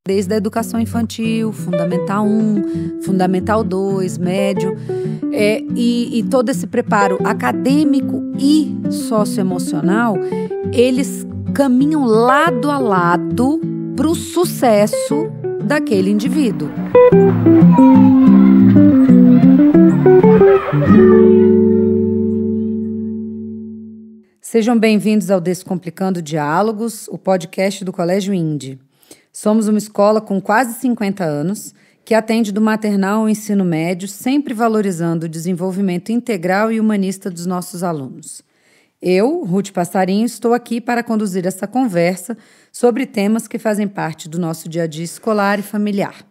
Desde a educação infantil, Fundamental 1, Fundamental 2, médio, e todo esse preparo acadêmico e socioemocional, eles caminham lado a lado para o sucesso daquele indivíduo. Sejam bem-vindos ao Descomplicando Diálogos, o podcast do Colégio INDE. Somos uma escola com quase 50 anos, que atende do maternal ao ensino médio, sempre valorizando o desenvolvimento integral e humanista dos nossos alunos. Eu, Ruth Passarinho, estou aqui para conduzir essa conversa sobre temas que fazem parte do nosso dia a dia escolar e familiar.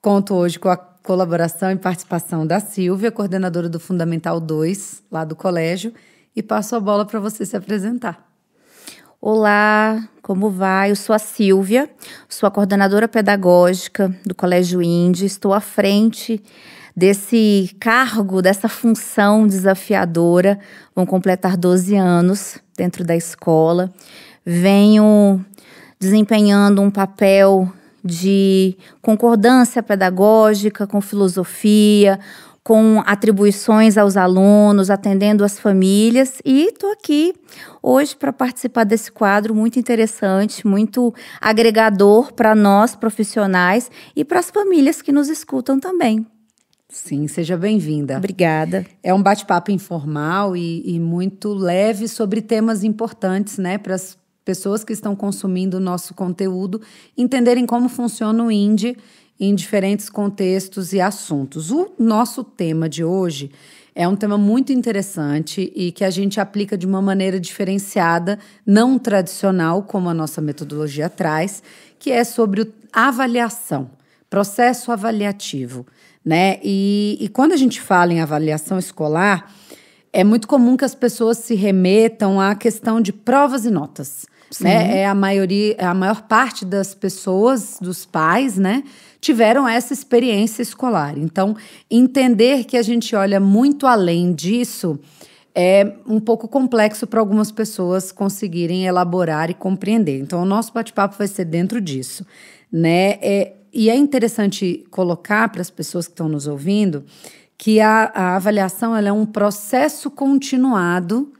Conto hoje com a colaboração e participação da Silvia, coordenadora do Fundamental 2, lá do colégio, e passo a bola para você se apresentar. Olá, como vai? Eu sou a Silvia, sou a coordenadora pedagógica do Colégio INDE, estou à frente desse cargo, dessa função desafiadora. Vão completar 12 anos dentro da escola. Venho desempenhando um papel de concordância pedagógica com filosofia, com atribuições aos alunos, atendendo as famílias, e estou aqui hoje para participar desse quadro muito interessante, muito agregador para nós profissionais e para as famílias que nos escutam também. Sim, seja bem-vinda. Obrigada. É um bate-papo informal e muito leve sobre temas importantes, né, para as pessoas que estão consumindo o nosso conteúdo entenderem como funciona o INDE em diferentes contextos e assuntos. O nosso tema de hoje é um tema muito interessante e que a gente aplica de uma maneira diferenciada, não tradicional, como a nossa metodologia traz, que é sobre a avaliação, processo avaliativo, né? E quando a gente fala em avaliação escolar, é muito comum que as pessoas se remetam à questão de provas e notas. Né? A maior parte das pessoas, dos pais, né, tiveram essa experiência escolar. Então, entender que a gente olha muito além disso é um pouco complexo para algumas pessoas conseguirem elaborar e compreender. Então, o nosso bate-papo vai ser dentro disso, né? E é interessante colocar para as pessoas que estão nos ouvindo que a avaliação ela é um processo continuado,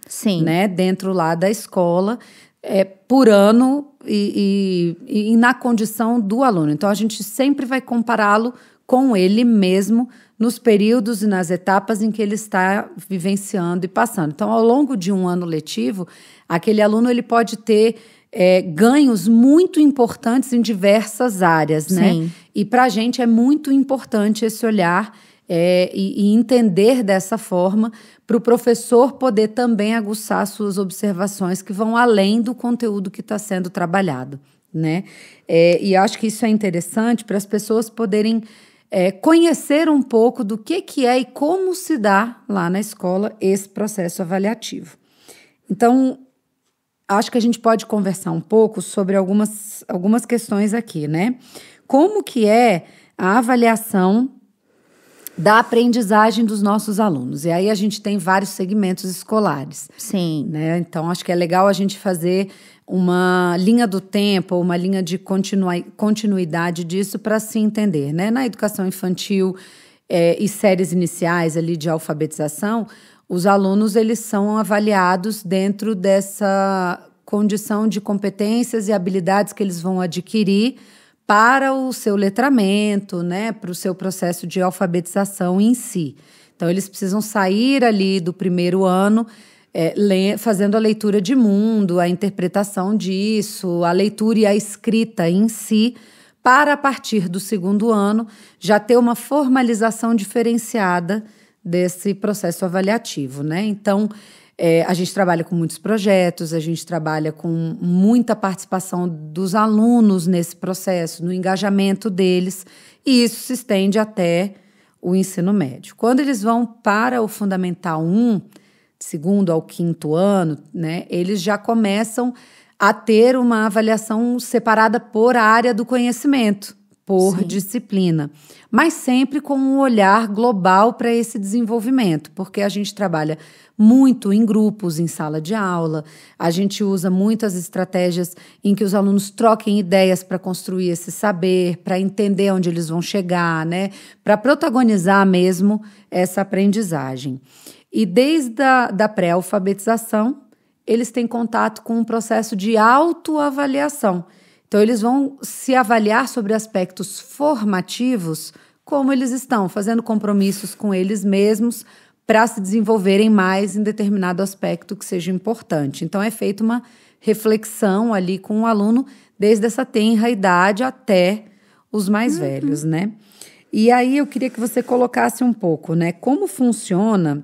né, dentro lá da escola, por ano e na condição do aluno. Então, a gente sempre vai compará-lo com ele mesmo nos períodos e nas etapas em que ele está vivenciando e passando. Então, ao longo de um ano letivo, aquele aluno ele pode ter ganhos muito importantes em diversas áreas, né? E para a gente é muito importante esse olhar e entender dessa forma para o professor poder também aguçar suas observações que vão além do conteúdo que está sendo trabalhado, né? E acho que isso é interessante para as pessoas poderem conhecer um pouco do que é e como se dá lá na escola esse processo avaliativo. Então, acho que a gente pode conversar um pouco sobre algumas questões aqui, né? Como que é a avaliação da aprendizagem dos nossos alunos. E aí a gente tem vários segmentos escolares. Sim. Né? Então, acho que é legal a gente fazer uma linha do tempo, uma linha de continuidade disso para se entender. Né? Na educação infantil e séries iniciais ali de alfabetização, os alunos eles são avaliados dentro dessa condição de competências e habilidades que eles vão adquirir para o seu letramento, né, para o seu processo de alfabetização em si. Então, eles precisam sair ali do primeiro ano fazendo a leitura de mundo, a interpretação disso, a leitura e a escrita em si, para, a partir do segundo ano, já ter uma formalização diferenciada desse processo avaliativo, né? Então, a gente trabalha com muitos projetos, a gente trabalha com muita participação dos alunos nesse processo, no engajamento deles, e isso se estende até o ensino médio. Quando eles vão para o Fundamental 1, segundo ao quinto ano, né, eles já começam a ter uma avaliação separada por área do conhecimento. por disciplina, mas sempre com um olhar global para esse desenvolvimento, porque a gente trabalha muito em grupos, em sala de aula, a gente usa muitas estratégias em que os alunos troquem ideias para construir esse saber, para entender onde eles vão chegar, né? Para protagonizar mesmo essa aprendizagem. E desde a pré-alfabetização, eles têm contato com um processo de autoavaliação. Então, eles vão se avaliar sobre aspectos formativos, como eles estão, fazendo compromissos com eles mesmos para se desenvolverem mais em determinado aspecto que seja importante. Então, é feita uma reflexão ali com o aluno, desde essa tenra idade até os mais velhos, né? E aí, eu queria que você colocasse um pouco, né? Como funciona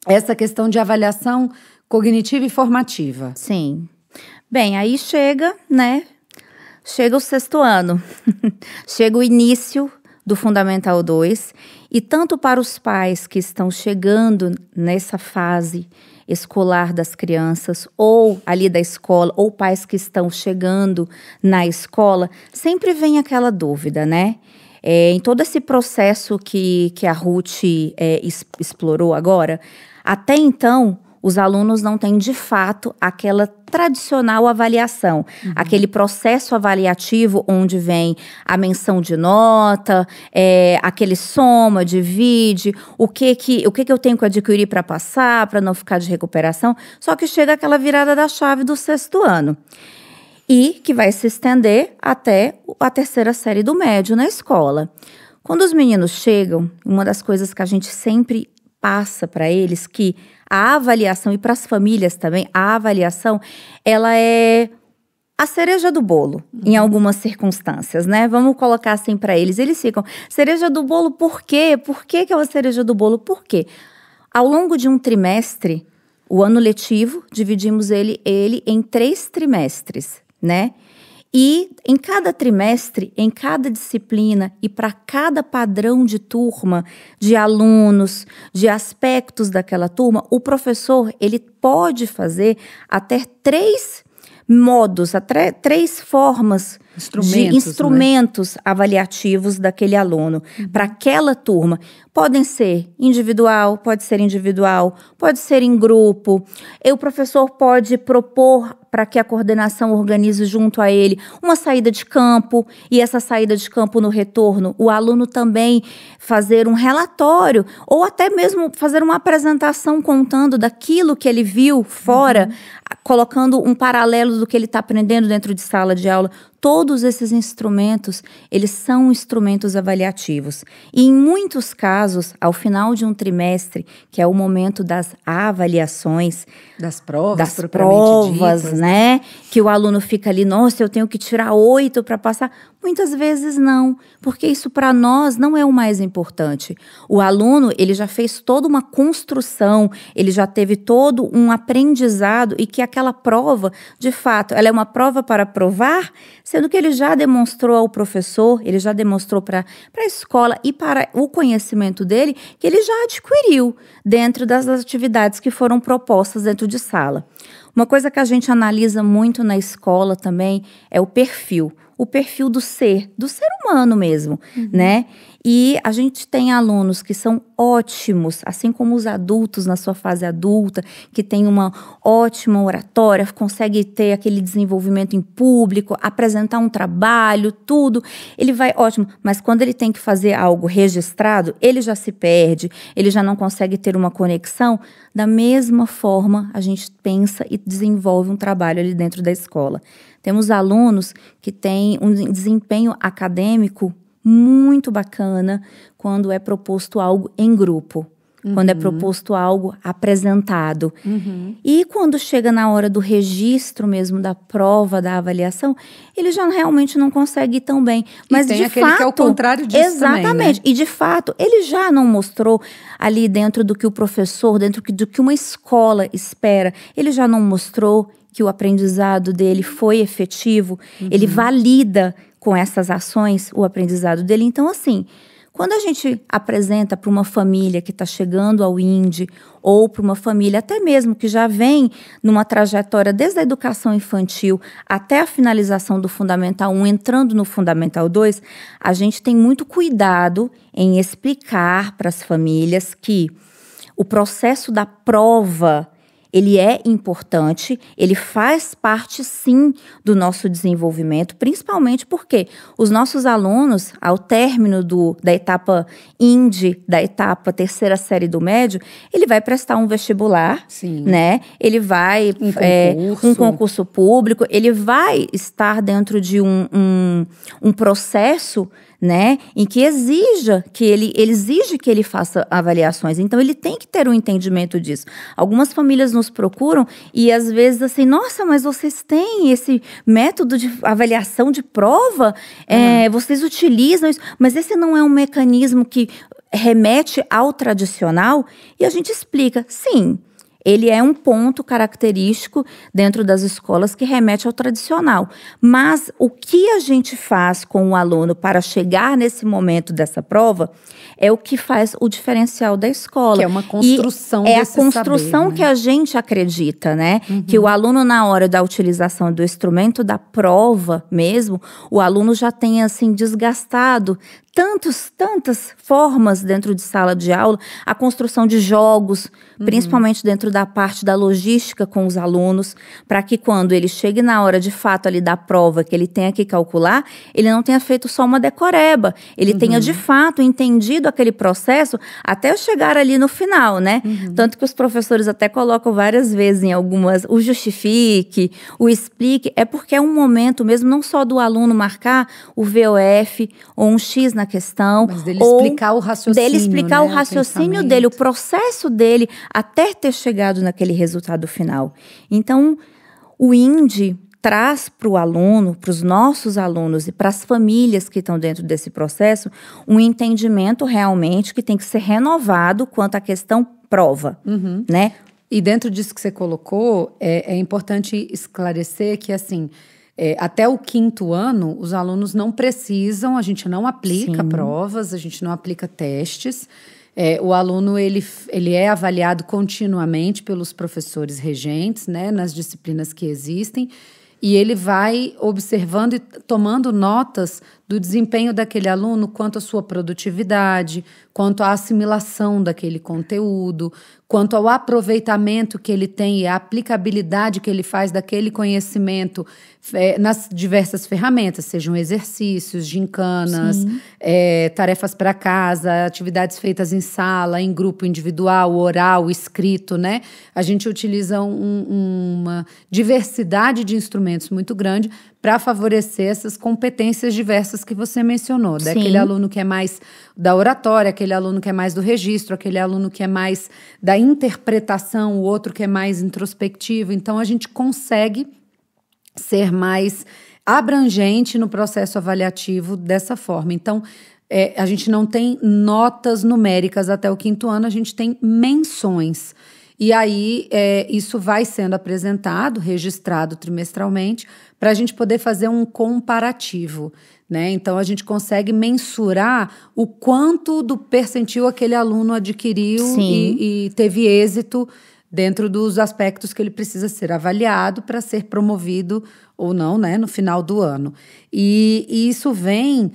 essa questão de avaliação cognitiva e formativa. Sim. Bem, aí chega, né? Chega o 6º ano. Chega o início do Fundamental 2. E tanto para os pais que estão chegando nessa fase escolar das crianças, ou ali da escola, ou pais que estão chegando na escola, sempre vem aquela dúvida, né? Em todo esse processo que a Ruth explorou agora, até então, os alunos não têm, de fato, aquela tradicional avaliação. Aquele processo avaliativo onde vem a menção de nota, aquele soma, divide, o que eu tenho que adquirir para passar, para não ficar de recuperação. Só que chega aquela virada da chave do 6º ano. E que vai se estender até a 3ª série do médio na escola. Quando os meninos chegam, uma das coisas que a gente sempre passa para eles, que a avaliação, e para as famílias também, a avaliação, ela é a cereja do bolo, em algumas circunstâncias, né? Vamos colocar assim para eles. Eles ficam, cereja do bolo por quê? Por que é uma cereja do bolo? Por quê? Ao longo de um trimestre, o ano letivo, dividimos ele em 3 trimestres, né? E em cada trimestre, em cada disciplina e para cada padrão de turma, de alunos, de aspectos daquela turma, o professor ele pode fazer até 3 modos, até 3 formas de instrumentos, né, avaliativos daquele aluno para aquela turma. Podem ser individual, pode ser em grupo. E o professor pode propor para que a coordenação organize junto a ele uma saída de campo, e essa saída de campo no retorno, o aluno também fazer um relatório, ou até mesmo fazer uma apresentação contando daquilo que ele viu fora, colocando um paralelo do que ele está aprendendo dentro de sala de aula. Todos esses instrumentos, eles são instrumentos avaliativos. E em muitos casos, ao final de um trimestre, que é o momento das avaliações, das provas, ditas, né? Que o aluno fica ali, nossa, eu tenho que tirar 8 para passar. Muitas vezes não, porque isso para nós não é o mais importante. O aluno, ele já fez toda uma construção, ele já teve todo um aprendizado, e que aquela prova, de fato, ela é uma prova para provar, sendo que ele já demonstrou ao professor, ele já demonstrou para a escola e para o conhecimento dele, que ele já adquiriu dentro das atividades que foram propostas dentro de sala. Uma coisa que a gente analisa muito na escola também é o perfil do ser humano mesmo, né? E a gente tem alunos que são ótimos, assim como os adultos na sua fase adulta, que tem uma ótima oratória, consegue ter aquele desenvolvimento em público, apresentar um trabalho, tudo, ele vai ótimo. Mas quando ele tem que fazer algo registrado, ele já se perde, ele já não consegue ter uma conexão. Da mesma forma, a gente pensa e desenvolve um trabalho ali dentro da escola. Temos alunos que têm um desempenho acadêmico muito bacana quando é proposto algo em grupo, quando é proposto algo apresentado. E quando chega na hora do registro mesmo da prova, da avaliação, ele já realmente não consegue ir tão bem. Mas tem de aquele fato, que é o contrário disso exatamente, também, né? E de fato, ele já não mostrou ali dentro do que o professor, dentro do que uma escola espera, ele já não mostrou que o aprendizado dele foi efetivo, ele valida com essas ações o aprendizado dele. Então, assim, Quando a gente apresenta para uma família que está chegando ao INDE, ou para uma família até mesmo que já vem numa trajetória desde a educação infantil até a finalização do Fundamental 1, entrando no Fundamental 2, a gente tem muito cuidado em explicar para as famílias que o processo da prova, ele é importante, ele faz parte, sim, do nosso desenvolvimento, principalmente porque os nossos alunos, ao término da etapa INDE, da etapa terceira série do médio, ele vai prestar um vestibular, sim, né? Ele vai um concurso público, ele vai estar dentro de um processo, né, em que ele exige que ele faça avaliações. Então, ele tem que ter um entendimento disso. Algumas famílias nos procuram e, às vezes, assim, nossa, mas vocês têm esse método de avaliação de prova? Vocês utilizam isso? Mas esse não é um mecanismo que remete ao tradicional? E a gente explica, sim. Ele é um ponto característico dentro das escolas que remete ao tradicional. Mas o que a gente faz com o aluno para chegar nesse momento dessa prova é o que faz o diferencial da escola. Que é uma construção desse saber. É a construção, né, que a gente acredita, né? Uhum. Que o aluno, na hora da utilização do instrumento da prova mesmo, o aluno já tenha, assim, desgastado tantas formas dentro de sala de aula, a construção de jogos, principalmente dentro da parte da logística com os alunos, para que quando ele chegue na hora de fato ali da prova, que ele tenha que calcular, ele não tenha feito só uma decoreba, ele tenha de fato entendido aquele processo até chegar ali no final, né? Tanto que os professores até colocam várias vezes em algumas, o justifique, o explique, é porque é um momento mesmo não só do aluno marcar o VOF ou um X na questão, mas dele explicar o raciocínio, dele explicar, né, o raciocínio dele, o processo dele, até ter chegado naquele resultado final. Então, o INDE traz para o aluno, para os nossos alunos e para as famílias que estão dentro desse processo, um entendimento realmente que tem que ser renovado quanto à questão prova, né? E dentro disso que você colocou, é importante esclarecer que, assim, até o 5º ano, os alunos não precisam, a gente não aplica provas, a gente não aplica testes. O aluno ele é avaliado continuamente pelos professores regentes, né, nas disciplinas que existem, e ele vai observando e tomando notas do desempenho daquele aluno quanto à sua produtividade, quanto à assimilação daquele conteúdo, quanto ao aproveitamento que ele tem e a aplicabilidade que ele faz daquele conhecimento nas diversas ferramentas, sejam exercícios, gincanas, tarefas para casa, atividades feitas em sala, em grupo individual, oral, escrito, né? A gente utiliza uma diversidade de instrumentos muito grande para favorecer essas competências diversas que você mencionou. Daquele aluno que é mais da oratória, aquele aluno que é mais do registro, aquele aluno que é mais da interpretação, o outro que é mais introspectivo. Então, a gente consegue ser mais abrangente no processo avaliativo dessa forma. Então, a gente não tem notas numéricas até o 5º ano, a gente tem menções. E aí, isso vai sendo apresentado, registrado trimestralmente, para a gente poder fazer um comparativo, né? Então, a gente consegue mensurar o quanto do percentil aquele aluno adquiriu e teve êxito dentro dos aspectos que ele precisa ser avaliado para ser promovido ou não, né, no final do ano. E isso vem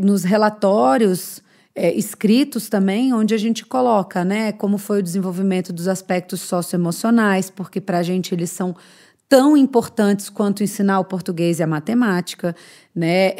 nos relatórios escritos também, onde a gente coloca, né, como foi o desenvolvimento dos aspectos socioemocionais, porque para a gente eles são tão importantes quanto ensinar o português e a matemática, né,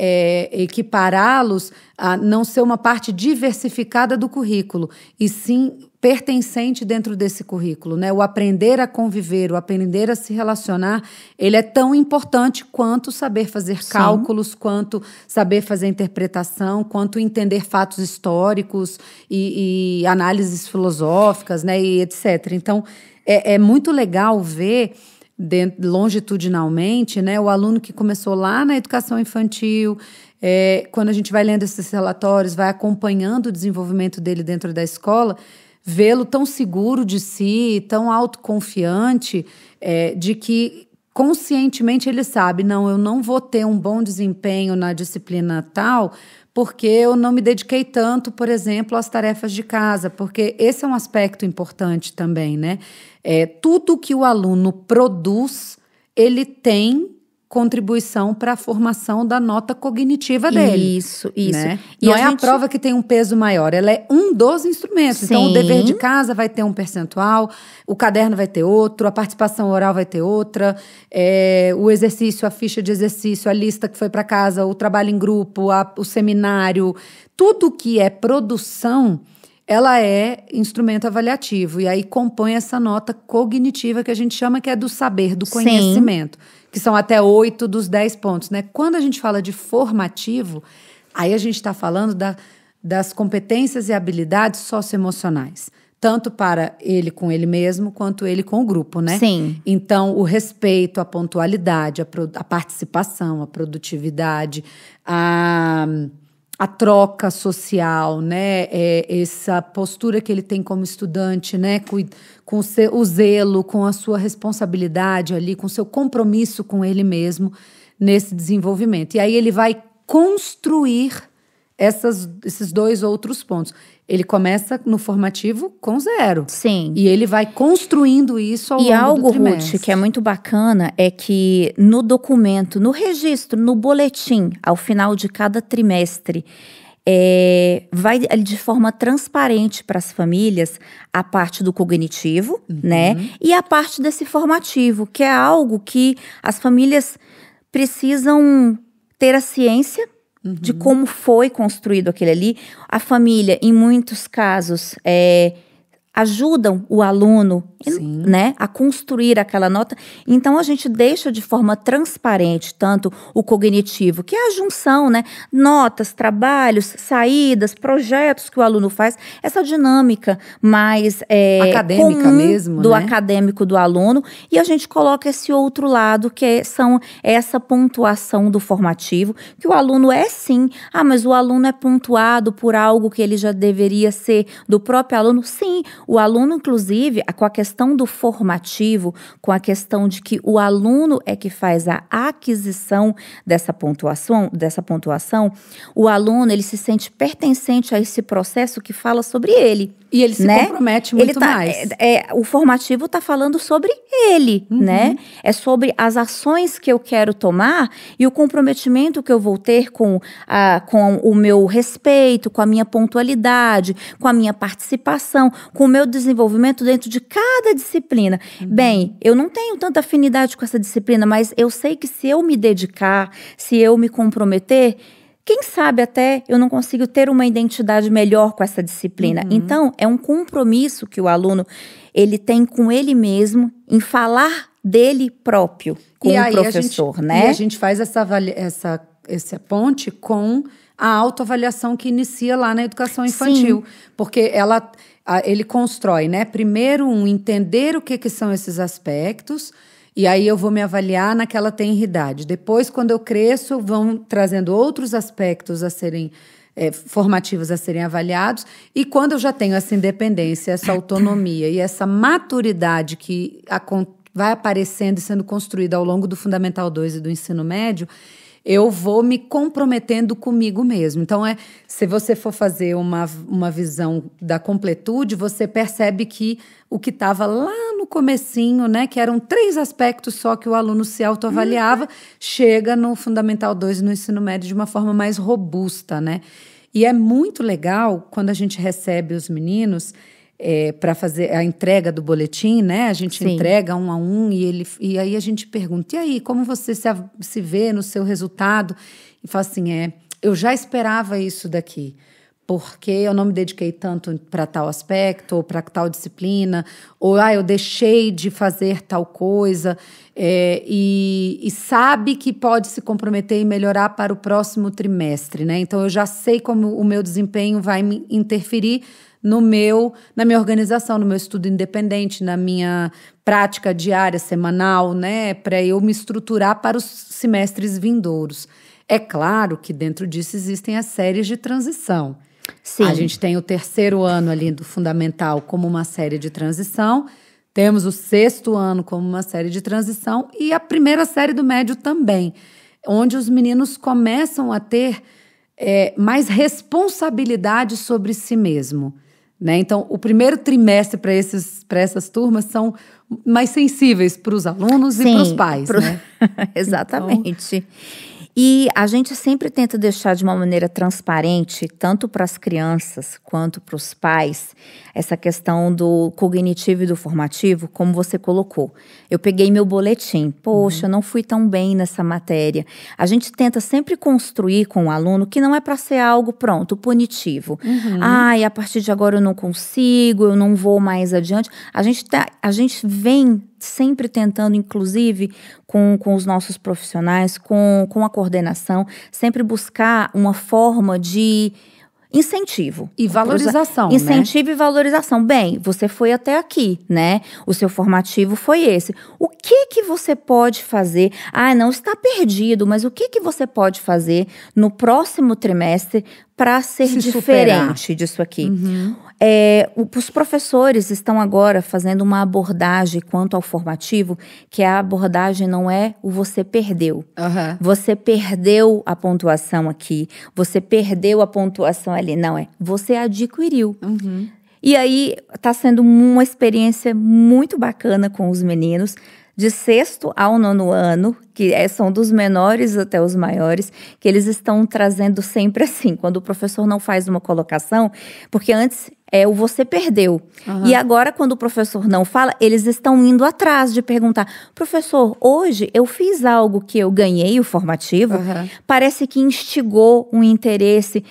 equipará-los a não ser uma parte diversificada do currículo, e sim pertencente dentro desse currículo, né? O aprender a conviver, o aprender a se relacionar, ele é tão importante quanto saber fazer cálculos, quanto saber fazer interpretação, quanto entender fatos históricos e análises filosóficas, né, e etc. Então, é muito legal ver longitudinalmente, né, o aluno que começou lá na educação infantil, quando a gente vai lendo esses relatórios, vai acompanhando o desenvolvimento dele dentro da escola, vê-lo tão seguro de si, tão autoconfiante, de que conscientemente ele sabe, não, eu não vou ter um bom desempenho na disciplina tal, porque eu não me dediquei tanto, por exemplo, às tarefas de casa, porque esse é um aspecto importante também, né? Tudo que o aluno produz, ele tem contribuição para a formação da nota cognitiva dele. Isso. Né? Não é a prova que tem um peso maior, ela é um dos instrumentos. Sim. Então, o dever de casa vai ter um percentual, o caderno vai ter outro, a participação oral vai ter outra, o exercício, a ficha de exercício, a lista que foi para casa, o trabalho em grupo, o seminário, tudo que é produção, ela é instrumento avaliativo. E aí compõe essa nota cognitiva que a gente chama que é do saber, do conhecimento. Sim. Que são até 8 dos 10 pontos, né? Quando a gente fala de formativo, aí a gente está falando das competências e habilidades socioemocionais. Tanto para ele com ele mesmo, quanto ele com o grupo, né? Sim. Então, o respeito, a pontualidade, a participação, a produtividade, a troca social, né? Essa postura que ele tem como estudante, né? Com o zelo, com a sua responsabilidade ali, com o seu compromisso com ele mesmo nesse desenvolvimento. E aí ele vai construir esses 2 outros pontos. Ele começa no formativo com 0. Sim. E ele vai construindo isso ao longo do trimestre. E algo, Ruth, que é muito bacana é que no documento, no registro, no boletim, ao final de cada trimestre, vai de forma transparente para as famílias a parte do cognitivo, né? E a parte desse formativo, que é algo que as famílias precisam ter a ciência de como foi construído aquele ali. A família, em muitos casos, ajudam o aluno, né, a construir aquela nota. Então, a gente deixa de forma transparente tanto o cognitivo, que é a junção, né, notas, trabalhos, saídas, projetos que o aluno faz, essa dinâmica mais acadêmica mesmo, do né? acadêmico do aluno, e a gente coloca esse outro lado, que é essa pontuação do formativo, que o aluno sim, mas o aluno é pontuado por algo que ele já deveria ser do próprio aluno. Sim, o aluno, inclusive, com a questão do formativo, com a questão de que o aluno é que faz a aquisição dessa pontuação, o aluno, ele se sente pertencente a esse processo que fala sobre ele. E ele se compromete muito mais. O formativo está falando sobre ele, né? É sobre as ações que eu quero tomar e o comprometimento que eu vou ter com o meu respeito, com a minha pontualidade, com a minha participação, com o meu desenvolvimento dentro de cada disciplina. Bem, eu não tenho tanta afinidade com essa disciplina, mas eu sei que se eu me dedicar, se eu me comprometer, quem sabe até eu não consigo ter uma identidade melhor com essa disciplina. Então, é um compromisso que o aluno ele tem com ele mesmo em falar dele próprio com o professor, né? E a gente faz essa ponte com a autoavaliação que inicia lá na educação infantil. Sim. Porque ele constrói, né? Primeiro, entender o que são esses aspectos. E aí eu vou me avaliar naquela tenridade. Depois, quando eu cresço, vão trazendo outros aspectos a serem formativos a serem avaliados. E quando eu já tenho essa independência, essa autonomia e essa maturidade que vai aparecendo e sendo construída ao longo do Fundamental 2 e do ensino médio, eu vou me comprometendo comigo mesmo. Então, se você for fazer uma visão da completude, você percebe que o que estava lá no comecinho, né, que eram 3 aspectos só que o aluno se autoavaliava, chega no Fundamental 2 e no ensino médio de uma forma mais robusta, né? E é muito legal quando a gente recebe os meninos para fazer a entrega do boletim, né? A gente Sim. entrega 1 a 1 e aí a gente pergunta, e aí, como você se vê no seu resultado? E fala assim, eu já esperava isso daqui, porque eu não me dediquei tanto para tal aspecto, ou para tal disciplina, ou eu deixei de fazer tal coisa, e sabe que pode se comprometer e melhorar para o próximo trimestre, né? Então, eu já sei como o meu desempenho vai me interferir na minha organização, no meu estudo independente, na minha prática diária, semanal, né, para eu me estruturar para os semestres vindouros. É claro que dentro disso existem as séries de transição. Sim. A gente tem o 3º ano ali do fundamental como uma série de transição, Temos o 6º ano como uma série de transição e a primeira série do médio também, onde os meninos começam a ter mais responsabilidade sobre si mesmo, né? Então, o primeiro trimestre para essas turmas são mais sensíveis para os alunos e para os pais, né? Exatamente. Então... E a gente sempre tenta deixar de uma maneira transparente, tanto para as crianças quanto para os pais, essa questão do cognitivo e do formativo, como você colocou. Eu peguei meu boletim, poxa, não fui tão bem nessa matéria. A gente tenta sempre construir com o aluno que não é para ser algo pronto, punitivo. E a partir de agora eu não consigo, eu não vou mais adiante. A gente vem sempre tentando, inclusive, com os nossos profissionais, com a coordenação, sempre buscar uma forma de incentivo. E valorização, Incentivo, né? E valorização. Bem, você foi até aqui, né? O seu formativo foi esse. O que você pode fazer? Não está perdido, mas o que você pode fazer no próximo trimestre para ser diferente disso aqui? Os professores estão agora fazendo uma abordagem quanto ao formativo, que a abordagem não é o você perdeu. Você perdeu a pontuação aqui, você perdeu a pontuação ali. Não, você adquiriu. E aí está sendo uma experiência muito bacana com os meninos, de 6º ao 9º ano, que são dos menores até os maiores, que eles estão trazendo sempre assim, quando o professor não faz uma colocação, porque antes o você perdeu. E agora, quando o professor não fala, eles estão indo atrás de perguntar, professor, hoje eu fiz algo que eu ganhei o formativo, parece que instigou um interesse,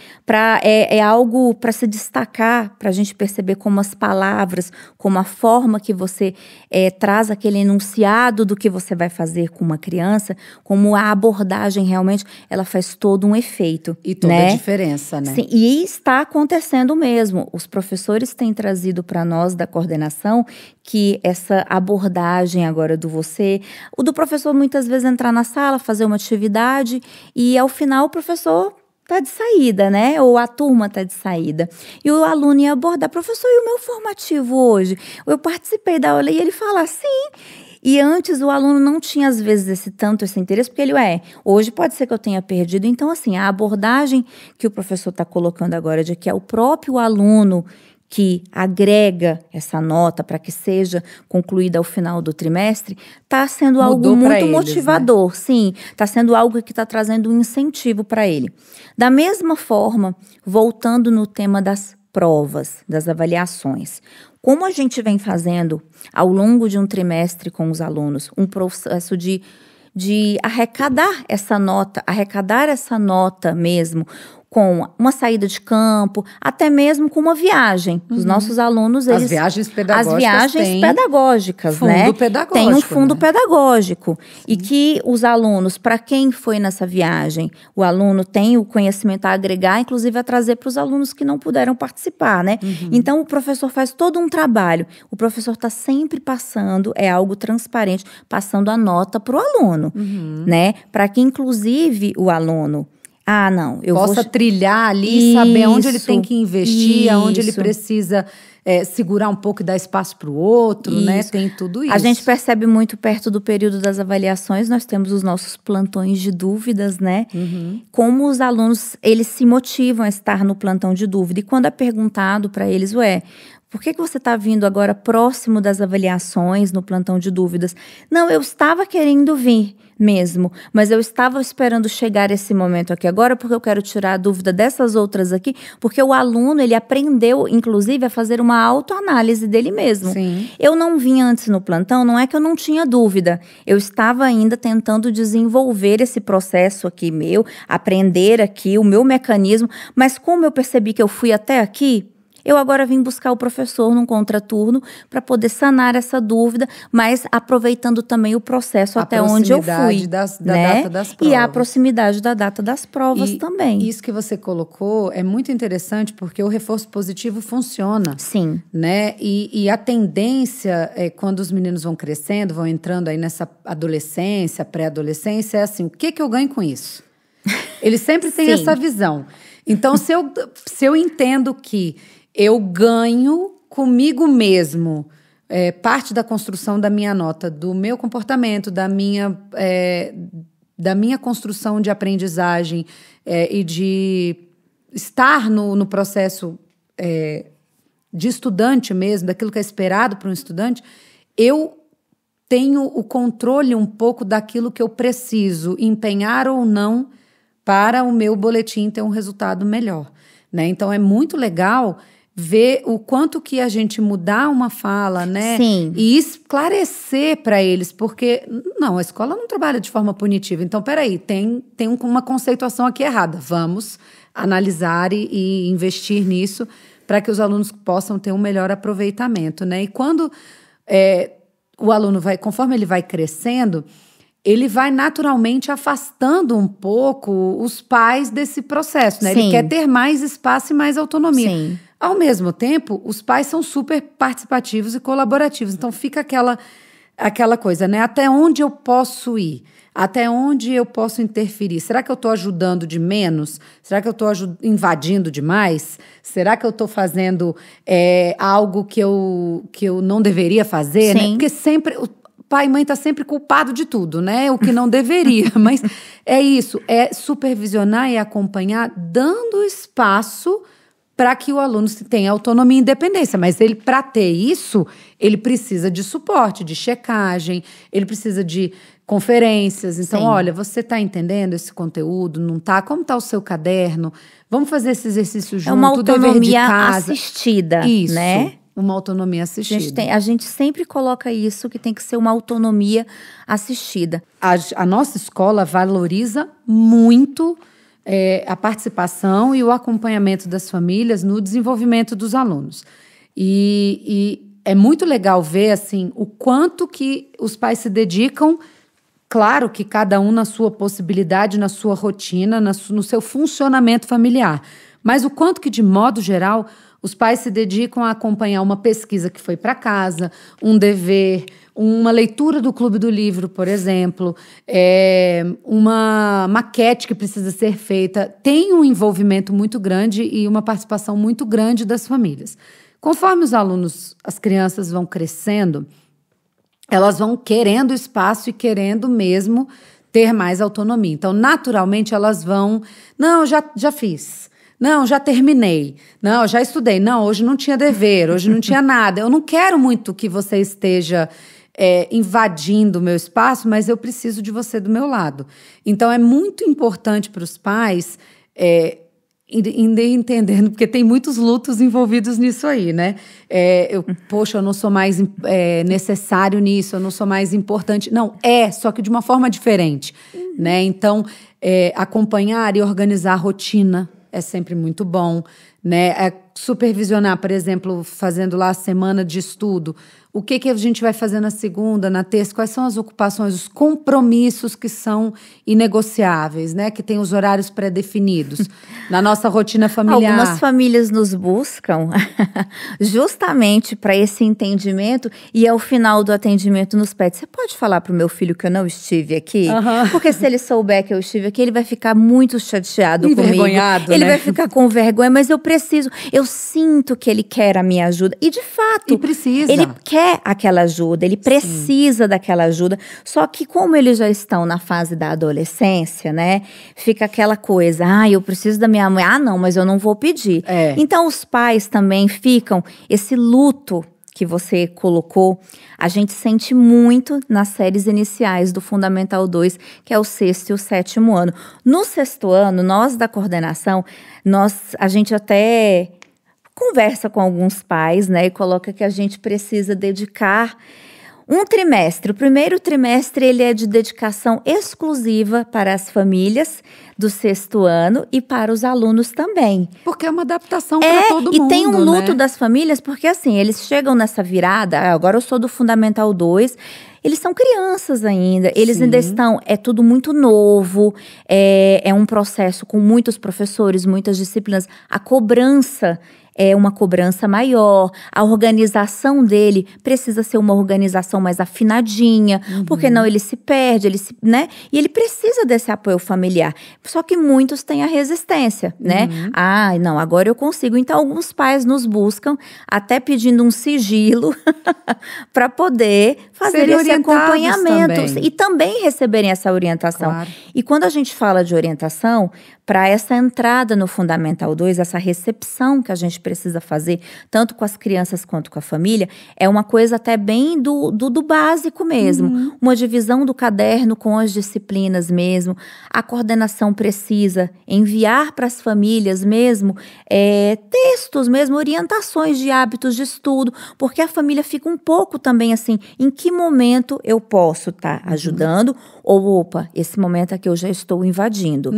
é algo para se destacar, para a gente perceber como as palavras, como a forma que você traz aquele enunciado do que você vai fazer com uma criança, como a abordagem realmente, ela faz todo um efeito. E toda a diferença, né? Sim, e está acontecendo mesmo. Os professores têm trazido para nós da coordenação que essa abordagem agora do você, o do professor muitas vezes entrar na sala, fazer uma atividade e ao final o professor tá de saída, né? Ou a turma tá de saída. E o aluno ia abordar, professor, e o meu formativo hoje? Eu participei da aula e ele fala, sim. E antes o aluno não tinha, às vezes, esse interesse, porque ele, hoje pode ser que eu tenha perdido. Então, assim, a abordagem que o professor está colocando agora, de que é o próprio aluno que agrega essa nota para que seja concluída ao final do trimestre, está sendo algo muito motivador, né? Sim, está sendo algo que está trazendo um incentivo para ele. Da mesma forma, voltando no tema das provas, das avaliações, como a gente vem fazendo ao longo de um trimestre com os alunos, um processo de arrecadar essa nota mesmo, com uma saída de campo, até mesmo com uma viagem. Os nossos alunos, eles... As viagens pedagógicas, né? Tem um fundo né? pedagógico. E que os alunos, para quem foi nessa viagem, o aluno tem o conhecimento a agregar, inclusive a trazer para os alunos que não puderam participar, né? Então, o professor faz todo um trabalho. O professor está sempre passando, é algo transparente, passando a nota para o aluno, né? Para que, inclusive, o aluno... possa trilhar ali, saber onde ele tem que investir, aonde ele precisa segurar um pouco e dar espaço para o outro, né? Tem tudo isso. A gente percebe muito perto do período das avaliações, nós temos os nossos plantões de dúvidas, né? Como os alunos, eles se motivam a estar no plantão de dúvida. E quando é perguntado para eles, por que você está vindo agora próximo das avaliações no plantão de dúvidas? Não, eu estava querendo vir mesmo, mas eu estava esperando chegar esse momento aqui agora porque eu quero tirar a dúvida dessas outras aqui, porque o aluno, ele aprendeu, inclusive, a fazer uma autoanálise dele mesmo. Sim. Eu não vinha antes no plantão, não é que eu não tinha dúvida, eu estava ainda tentando desenvolver esse processo aqui meu, aprender aqui o meu mecanismo, mas como eu percebi que eu fui até aqui, eu agora vim buscar o professor num contraturno para poder sanar essa dúvida, mas aproveitando também o processo até onde eu fui. Da data das provas. E a proximidade da data das provas também. Isso que você colocou é muito interessante porque o reforço positivo funciona. Sim. Né? E a tendência, quando os meninos vão crescendo, vão entrando aí nessa adolescência, pré-adolescência, é assim, o que eu ganho com isso? Eles sempre têm essa visão. Então, se eu entendo que eu ganho comigo mesmo parte da construção da minha nota, do meu comportamento, da minha construção de aprendizagem e de estar no processo de estudante mesmo, daquilo que é esperado para um estudante, eu tenho o controle um pouco daquilo que eu preciso empenhar ou não para o meu boletim ter um resultado melhor, né? Então, é muito legal ver o quanto que a gente mudar uma fala, né? Sim. E esclarecer para eles, porque, não, a escola não trabalha de forma punitiva. Então, peraí, tem uma conceituação aqui errada. Vamos analisar e investir nisso para que os alunos possam ter um melhor aproveitamento, né? E quando o aluno conforme ele vai crescendo, ele vai naturalmente afastando um pouco os pais desse processo, né? Sim. Ele quer ter mais espaço e mais autonomia. Sim. Ao mesmo tempo, os pais são super participativos e colaborativos. Então, fica aquela coisa, né? Até onde eu posso ir? Até onde eu posso interferir? Será que eu estou ajudando de menos? Será que eu estou invadindo demais? Será que eu estou fazendo algo que eu não deveria fazer? Né? Porque sempre... Pai e mãe tá sempre culpado de tudo, né? O que não deveria. Mas é isso, é supervisionar e acompanhar, dando espaço para que o aluno tenha autonomia e independência. Mas para ter isso, ele precisa de suporte, de checagem, ele precisa de conferências. Então, olha, você está entendendo esse conteúdo? Não está? Como está o seu caderno? Vamos fazer esse exercício junto, é uma autonomia casa. assistida, isso, né? Uma autonomia assistida. A gente sempre coloca isso, que tem que ser uma autonomia assistida. A nossa escola valoriza muito a participação e o acompanhamento das famílias no desenvolvimento dos alunos. E é muito legal ver assim, o quanto que os pais se dedicam, claro que cada um na sua possibilidade, na sua rotina, no seu funcionamento familiar. Mas o quanto que, de modo geral, os pais se dedicam a acompanhar uma pesquisa que foi para casa, um dever, uma leitura do Clube do Livro, por exemplo, uma maquete que precisa ser feita. Tem um envolvimento muito grande e uma participação muito grande das famílias. Conforme os alunos, as crianças vão crescendo, elas vão querendo espaço e querendo mesmo ter mais autonomia. Então, naturalmente, elas vão... Não, já fiz. Não, já terminei. Não, já estudei. Não, hoje não tinha dever, hoje não tinha nada. Eu não quero muito que você esteja invadindo o meu espaço, mas eu preciso de você do meu lado. Então, é muito importante para os pais entendendo, porque tem muitos lutos envolvidos nisso aí, né? Poxa, eu não sou mais necessário nisso, eu não sou mais importante. Não, só que de uma forma diferente, né? Então, acompanhar e organizar a rotina é sempre muito bom, né? Supervisionar, por exemplo, fazendo lá a semana de estudo. O que a gente vai fazer na segunda, na terça? Quais são as ocupações, os compromissos que são inegociáveis, né? Que tem os horários pré-definidos na nossa rotina familiar. Algumas famílias nos buscam justamente para esse entendimento e ao final do atendimento nos pede, você pode falar para o meu filho que eu não estive aqui? Uhum. Porque se ele souber que eu estive aqui, ele vai ficar muito chateado envergonhado, comigo. Ele né? vai ficar com vergonha, mas eu sinto que ele quer a minha ajuda. E de fato, e precisa. Ele quer aquela ajuda, ele precisa daquela ajuda. Só que como eles já estão na fase da adolescência, né? Fica aquela coisa, eu preciso da minha mãe. Não, mas eu não vou pedir. Então os pais também ficam, esse luto que você colocou, a gente sente muito nas séries iniciais do Fundamental 2, que é o 6º e o 7º ano. No 6º ano, nós da coordenação, a gente até conversa com alguns pais, né, e coloca que a gente precisa dedicar um trimestre. O primeiro trimestre, ele é de dedicação exclusiva para as famílias do 6º ano e para os alunos também. Porque é uma adaptação para todo mundo, e tem um luto, né? das famílias, porque assim, eles chegam nessa virada, agora eu sou do Fundamental 2, eles são crianças ainda, eles ainda estão, é tudo muito novo, é um processo com muitos professores, muitas disciplinas, a cobrança é uma cobrança maior, a organização dele precisa ser uma organização mais afinadinha, porque não ele se perde, né? E ele precisa desse apoio familiar. Só que muitos têm a resistência, né? Não, agora eu consigo. Então, alguns pais nos buscam, até pedindo um sigilo, para poder fazer Serem esse acompanhamento também. e também receberem essa orientação. Claro. E quando a gente fala de orientação, para essa entrada no Fundamental 2, essa recepção que a gente precisa fazer, tanto com as crianças quanto com a família, é uma coisa até bem do básico mesmo. Uma divisão do caderno com as disciplinas mesmo. A coordenação precisa enviar para as famílias mesmo textos mesmo, orientações de hábitos de estudo, porque a família fica um pouco também assim, em que momento eu posso estar ajudando, ou opa, esse momento é que eu já estou invadindo.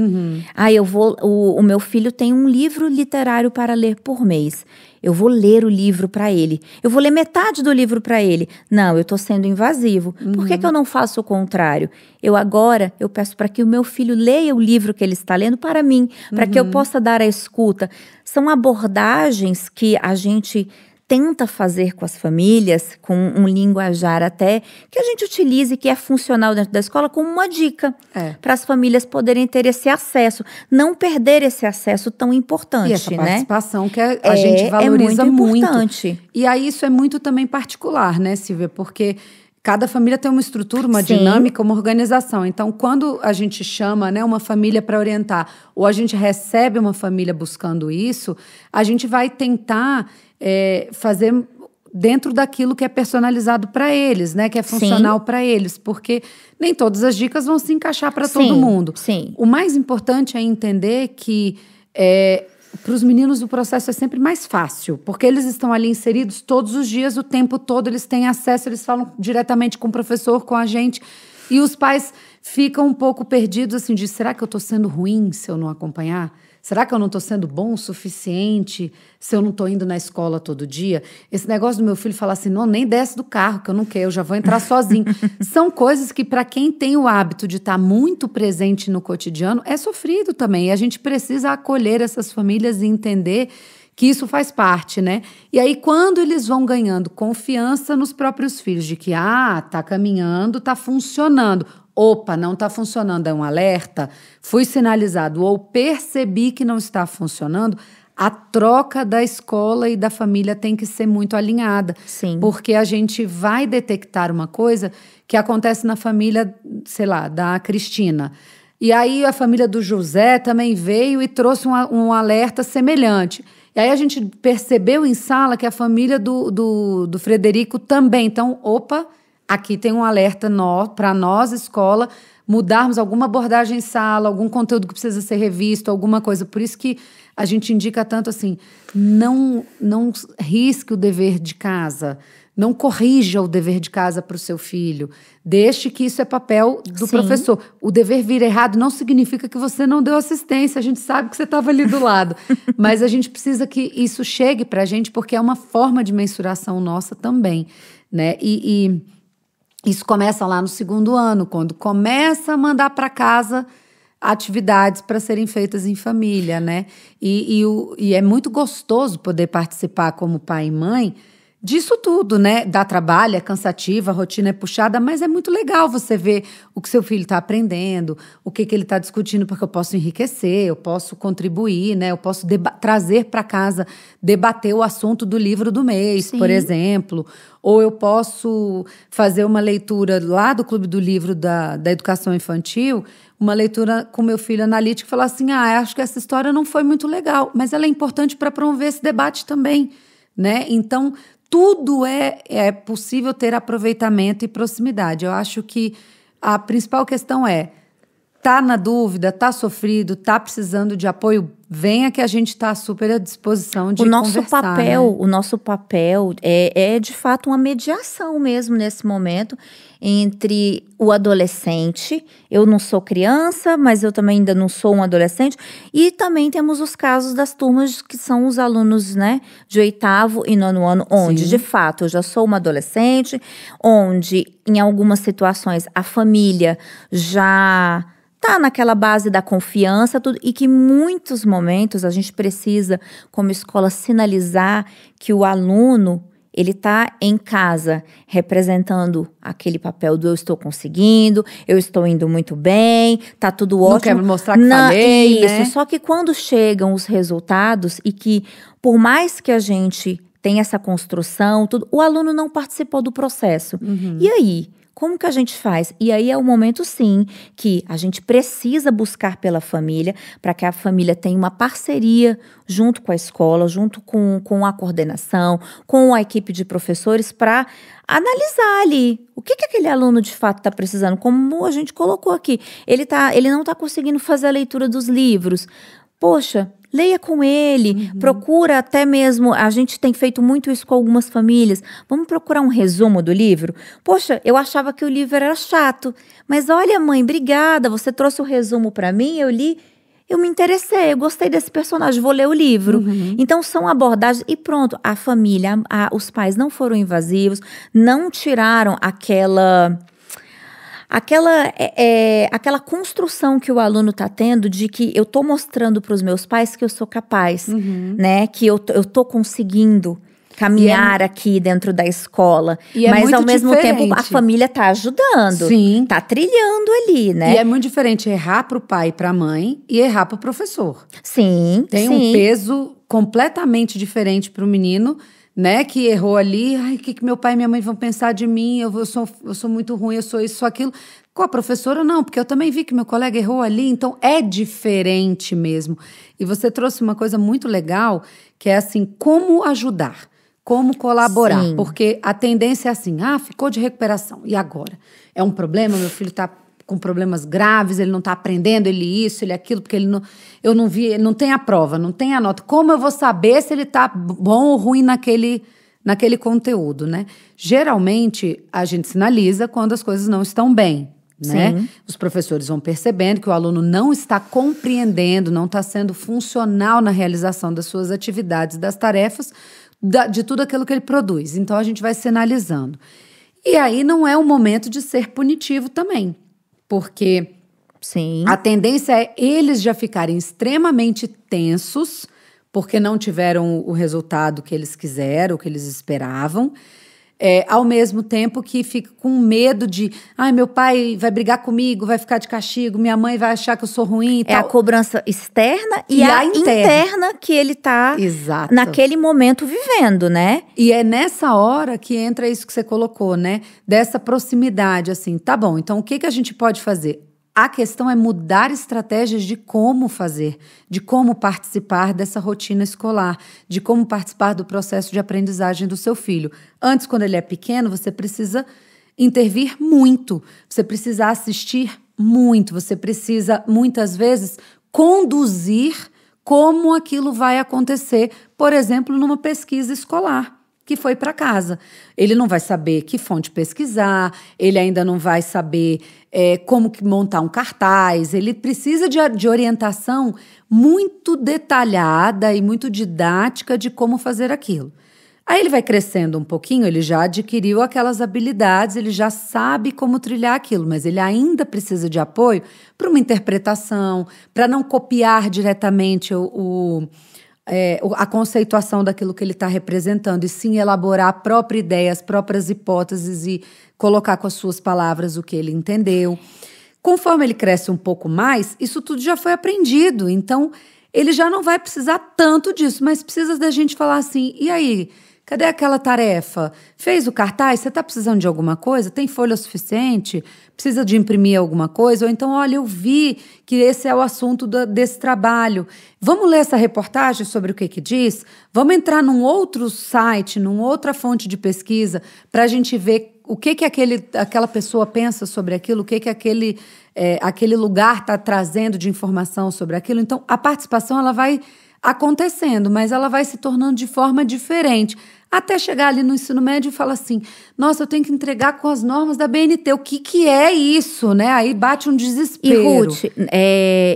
O meu filho tem um livro literário para ler por mês. Eu vou ler o livro para ele. Eu vou ler metade do livro para ele. Não, eu estou sendo invasivo. Por que eu não faço o contrário? Eu peço para que o meu filho leia o livro que ele está lendo para mim, para que eu possa dar a escuta. São abordagens que a gente tenta fazer com as famílias, com um linguajar até, que a gente utilize, que é funcional dentro da escola, como uma dica para as famílias poderem ter esse acesso, não perder esse acesso tão importante, e essa né? participação que a gente valoriza muito importante. E aí isso é muito também particular, né, Silvia? Porque cada família tem uma estrutura, uma dinâmica, uma organização. Então, quando a gente chama, né, uma família para orientar, ou a gente recebe uma família buscando isso, a gente vai tentar fazer dentro daquilo que é personalizado para eles, né, que é funcional para eles, porque nem todas as dicas vão se encaixar para todo mundo. Sim. O mais importante é entender que para os meninos o processo é sempre mais fácil, porque eles estão ali inseridos todos os dias, o tempo todo, eles têm acesso, eles falam diretamente com o professor, com a gente, e os pais ficam um pouco perdidos, assim, de será que eu estou sendo ruim se eu não acompanhar? Será que eu não estou sendo bom o suficiente se eu não estou indo na escola todo dia? Esse negócio do meu filho falar assim, não, nem desce do carro, que eu não quero, eu já vou entrar sozinho. São coisas que, para quem tem o hábito de estar muito presente no cotidiano, é sofrido também. E a gente precisa acolher essas famílias e entender que isso faz parte, né? E aí, quando eles vão ganhando confiança nos próprios filhos, de que, tá caminhando, tá funcionando. Opa, não está funcionando, é um alerta, fui sinalizado ou percebi que não está funcionando, a troca da escola e da família tem que ser muito alinhada. Sim. Porque a gente vai detectar uma coisa que acontece na família, sei lá, da Cristina. E aí a família do José também veio e trouxe um alerta semelhante. E aí a gente percebeu em sala que a família do Frederico também. Então, opa, aqui tem um alerta para nós, escola, mudarmos alguma abordagem em sala, algum conteúdo que precisa ser revisto, alguma coisa. Por isso que a gente indica tanto assim, não risque o dever de casa, não corrija o dever de casa para o seu filho. Deixe que isso é papel do professor. O dever vir errado não significa que você não deu assistência, a gente sabe que você estava ali do lado. Mas a gente precisa que isso chegue para a gente, porque é uma forma de mensuração nossa também, né? E isso começa lá no 2º ano, quando começa a mandar para casa atividades para serem feitas em família, né? E é muito gostoso poder participar como pai e mãe disso tudo, né? Dá trabalho, é cansativo, a rotina é puxada, mas é muito legal você ver o que seu filho está aprendendo, o que ele está discutindo, porque eu posso enriquecer, eu posso contribuir, né? Eu posso trazer para casa, debater o assunto do livro do mês, por exemplo. Ou eu posso fazer uma leitura lá do Clube do Livro da Educação Infantil, uma leitura com meu filho analítico e falar assim, acho que essa história não foi muito legal, mas ela é importante para promover esse debate também, né? Então, tudo é possível ter aproveitamento e proximidade. Eu acho que a principal questão tá na dúvida, tá sofrido, tá precisando de apoio, venha que a gente está super à disposição de conversar. Né? O nosso papel é de fato uma mediação mesmo nesse momento entre o adolescente, eu não sou criança, mas eu também ainda não sou um adolescente, e também temos os casos das turmas que são os alunos, né, de 8º e 9º ano, onde de fato eu já sou uma adolescente, onde em algumas situações a família já tá naquela base da confiança, tudo, e que em muitos momentos a gente precisa, como escola, sinalizar que o aluno, ele tá em casa representando aquele papel do eu estou conseguindo, eu estou indo muito bem, tá tudo ótimo. Não quero mostrar que falhei, isso, né? Só que quando chegam os resultados e que, por mais que a gente tenha essa construção, tudo, o aluno não participou do processo. E aí? Como que a gente faz? E aí é o momento, sim, que a gente precisa buscar pela família, para que a família tenha uma parceria junto com a escola, junto com a coordenação, com a equipe de professores, para analisar ali o que aquele aluno de fato está precisando. Como a gente colocou aqui, ele não está conseguindo fazer a leitura dos livros. Poxa, leia com ele, procura até mesmo, a gente tem feito muito isso com algumas famílias, vamos procurar um resumo do livro? Poxa, eu achava que o livro era chato, mas olha mãe, obrigada, você trouxe o resumo para mim, eu li, eu me interessei, eu gostei desse personagem, vou ler o livro. Então são abordagens e pronto, a família, os pais não foram invasivos, não tiraram aquela construção que o aluno está tendo de que eu estou mostrando para os meus pais que eu sou capaz, né? Que eu estou conseguindo caminhar aqui dentro da escola. Mas ao mesmo tempo a família está ajudando. Sim. Está trilhando ali, né? E é muito diferente errar para o pai e para a mãe e errar para o professor. Sim, Tem um peso completamente diferente para o menino, né, que errou ali, ai, o que meu pai e minha mãe vão pensar de mim, eu sou muito ruim, eu sou isso, sou aquilo. Com a professora, não, porque eu também vi que meu colega errou ali, então é diferente mesmo. E você trouxe uma coisa muito legal, que é assim, como ajudar, como colaborar, Sim. porque a tendência é assim, ficou de recuperação, e agora? É um problema, meu filho está com problemas graves, ele não está aprendendo, ele isso, ele aquilo, porque eu não vi, não tem a prova, não tem a nota. Como eu vou saber se ele está bom ou ruim naquele conteúdo, né? Geralmente, a gente sinaliza quando as coisas não estão bem, né? Sim. Os professores vão percebendo que o aluno não está compreendendo, não está sendo funcional na realização das suas atividades, das tarefas, de tudo aquilo que ele produz. Então, a gente vai sinalizando. E aí, não é o momento de ser punitivo também. Porque Sim. a tendência é eles já ficarem extremamente tensos, porque não tiveram o resultado que eles quiseram, que eles esperavam, ao mesmo tempo que fica com medo de, meu pai vai brigar comigo, vai ficar de castigo, minha mãe vai achar que eu sou ruim e tal. É a cobrança externa e a interna que ele tá naquele momento vivendo, né? E é nessa hora que entra isso que você colocou, né? Dessa proximidade, assim, tá bom, então o que a gente pode fazer? A questão é mudar estratégias de como fazer, de como participar dessa rotina escolar, de como participar do processo de aprendizagem do seu filho. Antes, quando ele é pequeno, você precisa intervir muito, você precisa assistir muito, você precisa, muitas vezes, conduzir como aquilo vai acontecer, por exemplo, numa pesquisa escolar que foi para casa. Ele não vai saber que fonte pesquisar, ele ainda não vai saber como que montar um cartaz, ele precisa de orientação muito detalhada e muito didática de como fazer aquilo. Aí ele vai crescendo um pouquinho, ele já adquiriu aquelas habilidades, ele já sabe como trilhar aquilo, mas ele ainda precisa de apoio para uma interpretação, para não copiar diretamente a conceituação daquilo que ele está representando, e sim elaborar a própria ideia, as próprias hipóteses e colocar com as suas palavras o que ele entendeu. Conforme ele cresce um pouco mais, isso tudo já foi aprendido, então ele já não vai precisar tanto disso, mas precisa da gente falar assim, e aí, cadê aquela tarefa? Fez o cartaz? Você está precisando de alguma coisa? Tem folha suficiente? Precisa de imprimir alguma coisa? Ou então, olha, eu vi que esse é o assunto desse trabalho. Vamos ler essa reportagem sobre o que diz? Vamos entrar num outro site, numa outra fonte de pesquisa, para a gente ver o que aquela pessoa pensa sobre aquilo, o que aquele lugar está trazendo de informação sobre aquilo. Então, a participação ela vai acontecendo, mas ela vai se tornando de forma diferente. Até chegar ali no ensino médio e falar assim, nossa, eu tenho que entregar com as normas da BNT, o que é isso, né? Aí bate um desespero. E Ruth,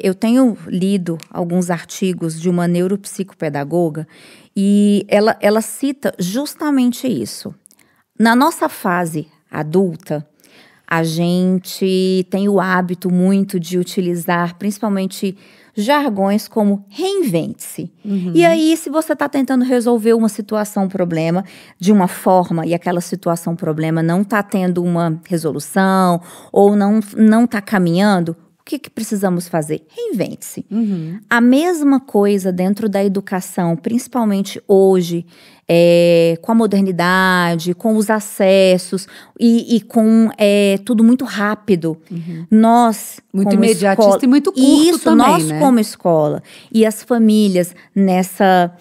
eu tenho lido alguns artigos de uma neuropsicopedagoga e ela cita justamente isso. Na nossa fase adulta, a gente tem o hábito muito de utilizar, principalmente, jargões como reinvente-se. E aí, se você está tentando resolver uma situação, um problema, de uma forma, e aquela situação, problema, não está tendo uma resolução, ou não está caminhando, o que precisamos fazer? Reinvente-se. A mesma coisa dentro da educação, principalmente hoje, com a modernidade, com os acessos e com tudo muito rápido. Nós, muito como imediatista escola, e muito curto isso, também, nós né? como escola e as famílias nessa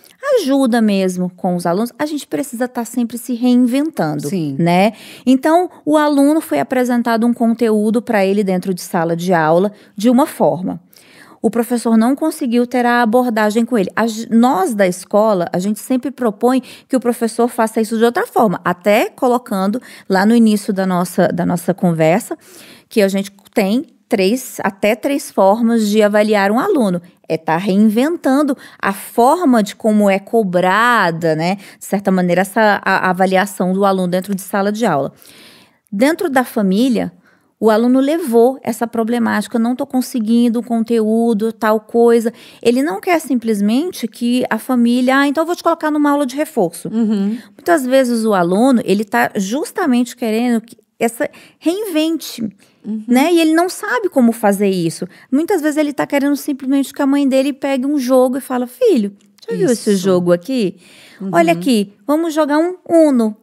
ajuda mesmo com os alunos, a gente precisa estar sempre se reinventando, Sim. né? Então, o aluno foi apresentado um conteúdo para ele dentro de sala de aula de uma forma. O professor não conseguiu ter a abordagem com ele. Nós da escola, a gente sempre propõe que o professor faça isso de outra forma, até colocando lá no início da nossa conversa, que a gente tem até três formas de avaliar um aluno. Tá reinventando a forma de como é cobrada, né? De certa maneira, a avaliação do aluno dentro de sala de aula. Dentro da família, o aluno levou essa problemática, não estou conseguindo o conteúdo, tal coisa. Ele não quer simplesmente que a família, então eu vou te colocar numa aula de reforço. Muitas vezes o aluno, ele está justamente querendo que essa reinvente, né? E ele não sabe como fazer isso. Muitas vezes ele está querendo simplesmente que a mãe dele pegue um jogo e fala, filho, já viu esse jogo aqui? Olha aqui, vamos jogar um Uno,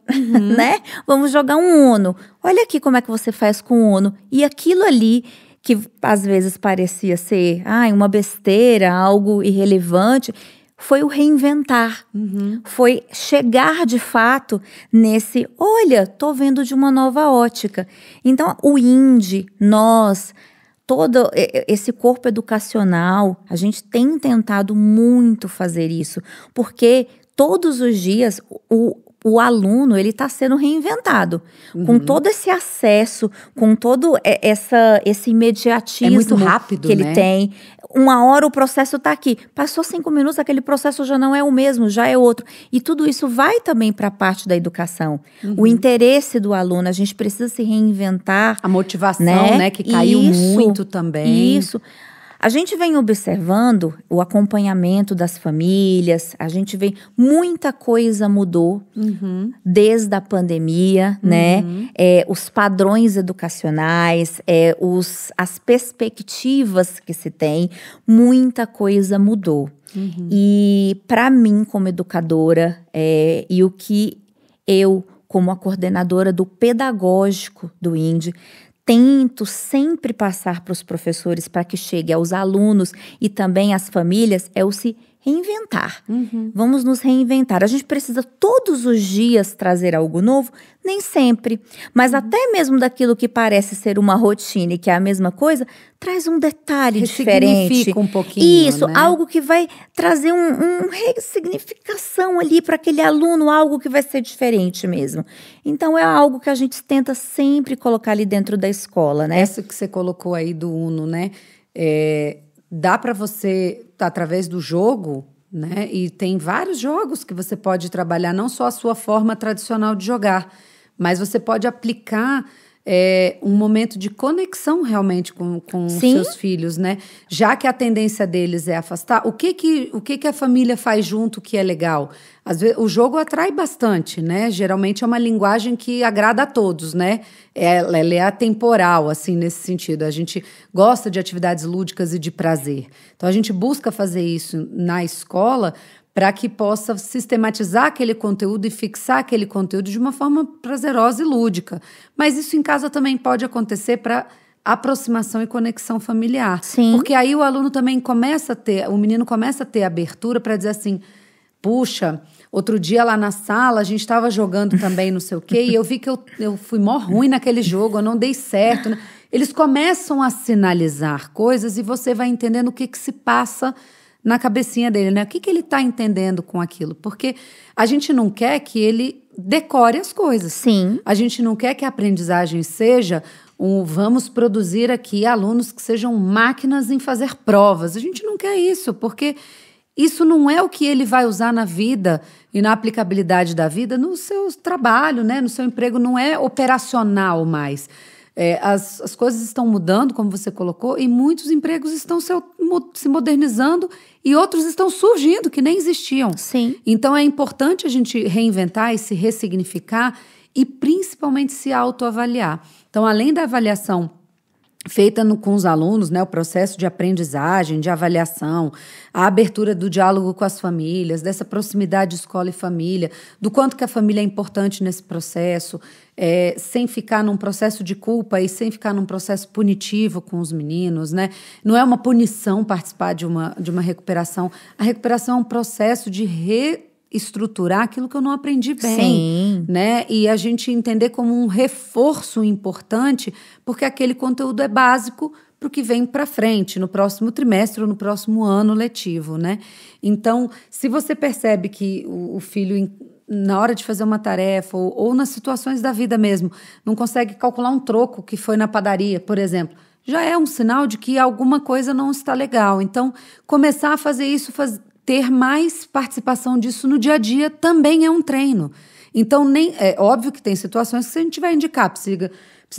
né? Vamos jogar um Uno. Olha aqui como é que você faz com o Uno. E aquilo ali, que às vezes parecia ser uma besteira, algo irrelevante, foi o reinventar. Foi chegar de fato nesse, olha, tô vendo de uma nova ótica. Então, o INDE, nós, todo esse corpo educacional, a gente tem tentado muito fazer isso, porque todos os dias o aluno, ele está sendo reinventado, com todo esse acesso, com todo esse imediatismo é muito rápido, que ele né? tem. Uma hora o processo está aqui, passou 5 minutos, aquele processo já não é o mesmo, já é outro. E tudo isso vai também para a parte da educação. O interesse do aluno, a gente precisa se reinventar. A motivação, né? Que caiu muito também. Isso. A gente vem observando o acompanhamento das famílias, a gente vê muita coisa mudou desde a pandemia, né? Os padrões educacionais, as perspectivas que se tem, muita coisa mudou. E para mim, como educadora, e o que eu, como a coordenadora do pedagógico do INDE, tento sempre passar para os professores para que chegue aos alunos e também às famílias é o se reinventar. Vamos nos reinventar. A gente precisa todos os dias trazer algo novo? Nem sempre. Mas até mesmo daquilo que parece ser uma rotina e que é a mesma coisa, traz um detalhe diferente. Ressignifica um pouquinho, isso, né? algo que vai trazer uma ressignificação ali para aquele aluno, algo que vai ser diferente mesmo. Então, é algo que a gente tenta sempre colocar ali dentro da escola, né? Essa que você colocou aí do Uno, né? Dá para você, através do jogo, né? E tem vários jogos que você pode trabalhar, não só a sua forma tradicional de jogar, mas você pode aplicar um momento de conexão realmente com os seus filhos, né? Já que a tendência deles é afastar, o que a família faz junto que é legal? Às vezes, o jogo atrai bastante, né? Geralmente é uma linguagem que agrada a todos, né? Ela é atemporal, assim, nesse sentido. A gente gosta de atividades lúdicas e de prazer. Então, a gente busca fazer isso na escola para que possa sistematizar aquele conteúdo e fixar aquele conteúdo de uma forma prazerosa e lúdica. Mas isso em casa também pode acontecer para aproximação e conexão familiar. Sim. Porque aí o aluno também o menino começa a ter abertura para dizer assim, puxa, outro dia lá na sala a gente estava jogando também não sei o quê e eu vi que eu fui mó ruim naquele jogo, eu não dei certo, né? Eles começam a sinalizar coisas e você vai entendendo o que se passa na cabecinha dele, né? O que ele está entendendo com aquilo? Porque a gente não quer que ele decore as coisas. Sim. A gente não quer que a aprendizagem seja vamos produzir aqui alunos que sejam máquinas em fazer provas. A gente não quer isso, porque isso não é o que ele vai usar na vida e na aplicabilidade da vida no seu trabalho, né? No seu emprego, não é operacional mais. As coisas estão mudando, como você colocou, e muitos empregos estão se modernizando e outros estão surgindo que nem existiam. Sim. Então é importante a gente reinventar e se ressignificar e principalmente se autoavaliar. Então, além da avaliação feita com os alunos, né, o processo de aprendizagem, de avaliação, a abertura do diálogo com as famílias, dessa proximidade escola e família, do quanto que a família é importante nesse processo, sem ficar num processo de culpa e sem ficar num processo punitivo com os meninos, né? Não é uma punição participar de uma recuperação. A recuperação é um processo de reestruturar aquilo que eu não aprendi bem. Sim. Né? E a gente entender como um reforço importante, porque aquele conteúdo é básico para o que vem para frente, no próximo trimestre ou no próximo ano letivo, né? Então, se você percebe que o filho, na hora de fazer uma tarefa ou nas situações da vida mesmo, não consegue calcular um troco que foi na padaria, por exemplo, já é um sinal de que alguma coisa não está legal. Então, começar a fazer isso, ter mais participação disso no dia a dia também é um treino. Então, é óbvio que tem situações que se a gente vai indicar, precisa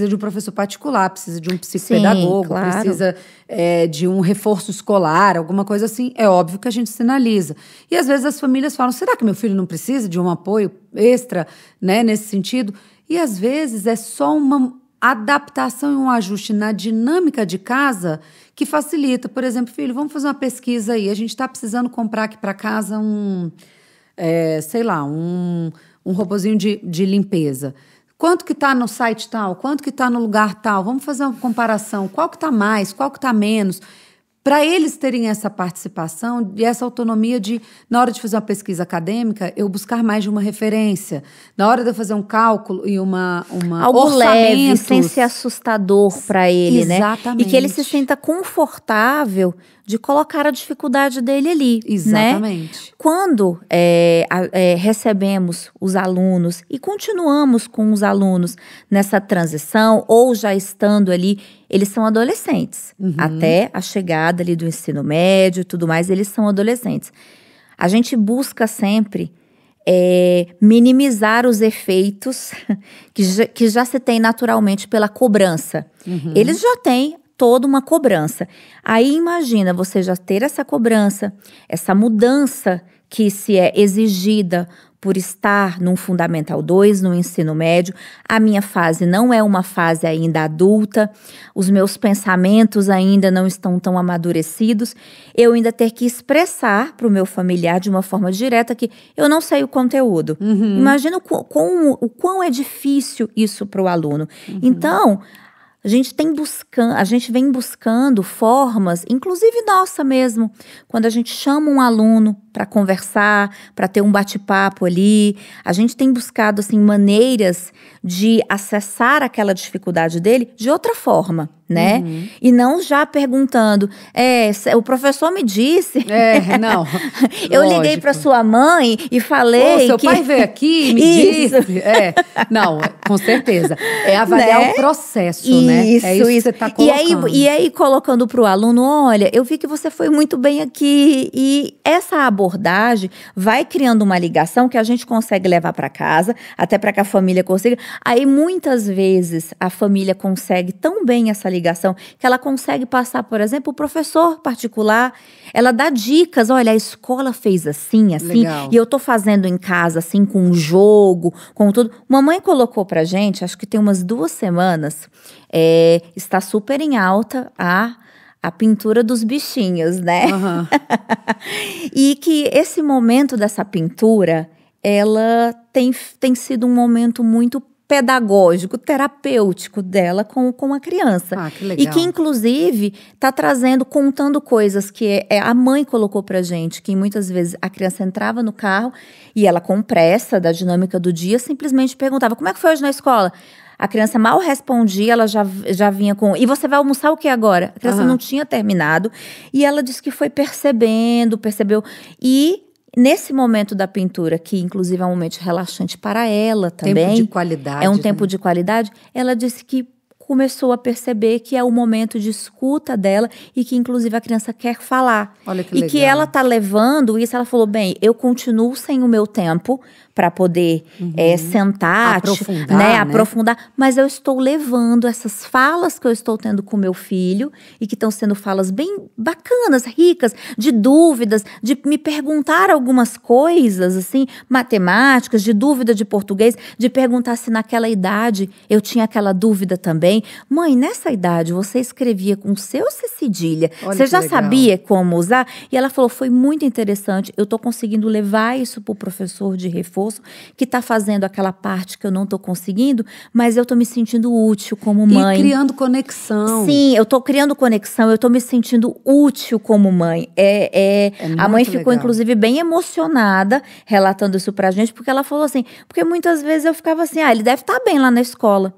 de um professor particular, precisa de um psicopedagogo, claro. Precisa de um reforço escolar, alguma coisa assim, é óbvio que a gente sinaliza. E às vezes as famílias falam, será que meu filho não precisa de um apoio extra, né, nesse sentido? E às vezes é só uma adaptação e um ajuste na dinâmica de casa que facilita. Por exemplo, filho, vamos fazer uma pesquisa aí, a gente está precisando comprar aqui para casa um robozinho de limpeza. Quanto que está no site tal? Quanto que está no lugar tal? Vamos fazer uma comparação. Qual que está mais? Qual que está menos? Para eles terem essa participação e essa autonomia de, na hora de fazer uma pesquisa acadêmica, eu buscar mais de uma referência. Na hora de eu fazer um cálculo e algo leve, sem ser assustador para ele, exatamente, né? E que ele se sinta confortável de colocar a dificuldade dele ali, exatamente, né? Quando recebemos os alunos e continuamos com os alunos nessa transição, ou já estando ali, eles são adolescentes, até a chegada ali do ensino médio e tudo mais, eles são adolescentes. A gente busca sempre minimizar os efeitos que já se tem naturalmente pela cobrança. Eles já têm toda uma cobrança. Aí imagina você já ter essa cobrança, essa mudança que se é exigida por estar num Fundamental 2, no ensino médio. A minha fase não é uma fase ainda adulta, os meus pensamentos ainda não estão tão amadurecidos. Eu ainda ter que expressar para o meu familiar de uma forma direta que eu não sei o conteúdo. Imagina o quão é difícil isso para o aluno. Então, a gente vem buscando formas, inclusive nossa mesmo, quando a gente chama um aluno para conversar, para ter um bate-papo ali, a gente tem buscado assim, maneiras de acessar aquela dificuldade dele de outra forma, né? E não já perguntando, o professor me disse. Não. Eu liguei para sua mãe e falei. Seu pai veio aqui e me disse. Não, com certeza. É avaliar, né, o processo, né? Isso, é isso que você está colocando. E aí colocando para o aluno, olha, eu vi que você foi muito bem aqui. E essa abordagem vai criando uma ligação que a gente consegue levar para casa, até para que a família consiga. Aí muitas vezes a família consegue tão bem essa ligação que ela consegue passar, por exemplo, o professor particular, ela dá dicas, olha, a escola fez assim, legal, e eu tô fazendo em casa assim, com um jogo, com tudo. Mamãe colocou pra gente, acho que tem umas 2 semanas, está super em alta a pintura dos bichinhos, né? E que esse momento dessa pintura, ela tem sido um momento muito pedagógico, terapêutico dela com a criança. Que legal. E que, inclusive, está contando coisas que a mãe colocou pra gente, que muitas vezes a criança entrava no carro e ela, com pressa da dinâmica do dia, simplesmente perguntava, como é que foi hoje na escola? A criança mal respondia, ela já vinha com... E você vai almoçar o que agora? A criança não tinha terminado. E ela disse que foi percebeu. E nesse momento da pintura, que inclusive é um momento relaxante para ela também. Tempo de qualidade. É um tempo de qualidade. Ela disse que começou a perceber que é o momento de escuta dela e que, inclusive, a criança quer falar. Olha que e legal. que ela tá levando isso, ela falou, bem, eu continuo sem o meu tempo para poder sentar, aprofundar, mas eu estou levando essas falas que eu estou tendo com meu filho e que estão sendo falas bem bacanas, ricas, de dúvidas, de me perguntar algumas coisas, assim, matemáticas, de dúvida de português, de perguntar se naquela idade eu tinha aquela dúvida também. Mãe, nessa idade você escrevia com C ou C cedilha? Olha, você já legal. sabia como usar? E ela falou, foi muito interessante, eu estou conseguindo levar isso para o professor de reforço, que está fazendo aquela parte que eu não estou conseguindo, mas eu estou me sentindo útil como mãe. E criando conexão. Sim, eu estou criando conexão, eu estou me sentindo útil como mãe. A mãe ficou, legal. Inclusive, bem emocionada relatando isso pra gente, porque ela falou assim, porque muitas vezes eu ficava assim, ele deve estar bem lá na escola.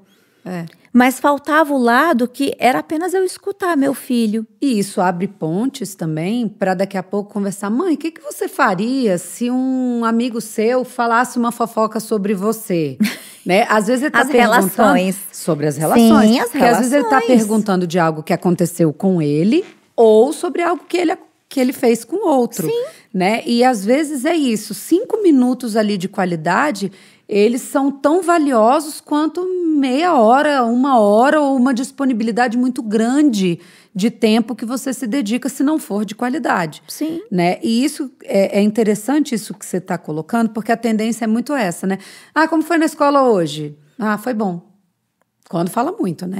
Mas faltava o lado que era apenas eu escutar meu filho. E isso abre pontes também para daqui a pouco conversar. Mãe, o que você faria se um amigo seu falasse uma fofoca sobre você? Né? Às vezes ele está perguntando relações. sobre as relações. Sim, as porque às vezes ele está perguntando de algo que aconteceu com ele ou sobre algo que ele fez com outro. Sim. Né? E às vezes é isso. 5 minutos ali de qualidade, eles são tão valiosos quanto meia hora, 1 hora ou uma disponibilidade muito grande de tempo que você se dedica, se não for de qualidade. Sim. Né? E isso é interessante isso que você está colocando, porque a tendência é muito essa, né? Como foi na escola hoje? Foi bom. Quando fala muito, né?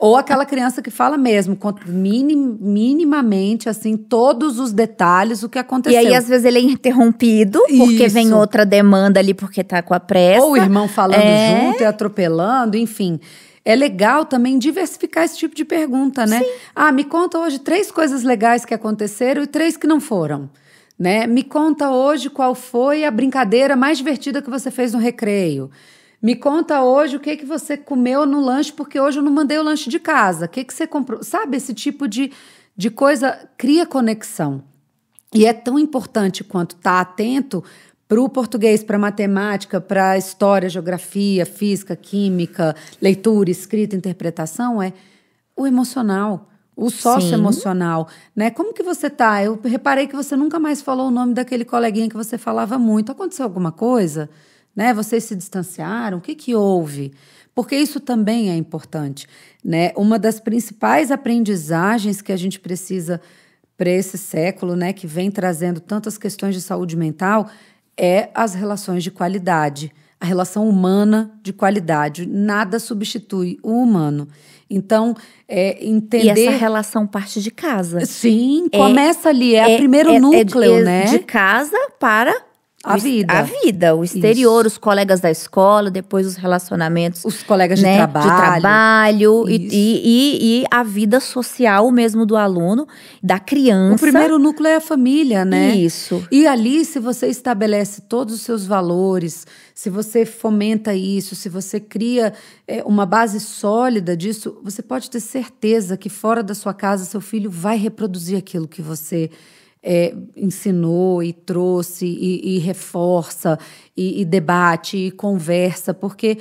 Ou aquela criança que fala mesmo, minimamente, assim, todos os detalhes, o que aconteceu. E aí, às vezes, ele é interrompido, porque vem outra demanda ali, porque tá com a pressa. Ou o irmão falando junto e atropelando, enfim. É legal também diversificar esse tipo de pergunta, né? Sim. Me conta hoje 3 coisas legais que aconteceram e 3 que não foram. Né? Me conta hoje qual foi a brincadeira mais divertida que você fez no recreio. Me conta hoje o que você comeu no lanche, porque hoje eu não mandei o lanche de casa. O que você comprou? Sabe, esse tipo de coisa cria conexão. E é tão importante quanto estar atento para o português, para a matemática, para a história, geografia, física, química, leitura, escrita, interpretação, é o emocional, o socioemocional. Né? Como que você tá? Eu reparei que você nunca mais falou o nome daquele coleguinha que você falava muito. Aconteceu alguma coisa? Né? Vocês se distanciaram? O que houve? Porque isso também é importante. Né? Uma das principais aprendizagens que a gente precisa para esse século, né, que vem trazendo tantas questões de saúde mental, é as relações de qualidade. A relação humana de qualidade. Nada substitui o humano. Então, entender... E essa relação parte de casa. Sim, começa ali. É o primeiro núcleo, né? De casa para... A vida. O exterior, Isso. Os colegas da escola, depois os relacionamentos. Os colegas de né, trabalho. De trabalho e a vida social mesmo do aluno, da criança. O primeiro núcleo é a família, né? Isso. E ali, se você estabelece todos os seus valores, se você fomenta isso, se você cria uma base sólida disso, você pode ter certeza que fora da sua casa, seu filho vai reproduzir aquilo que você... ensinou e trouxe e reforça e debate e conversa, porque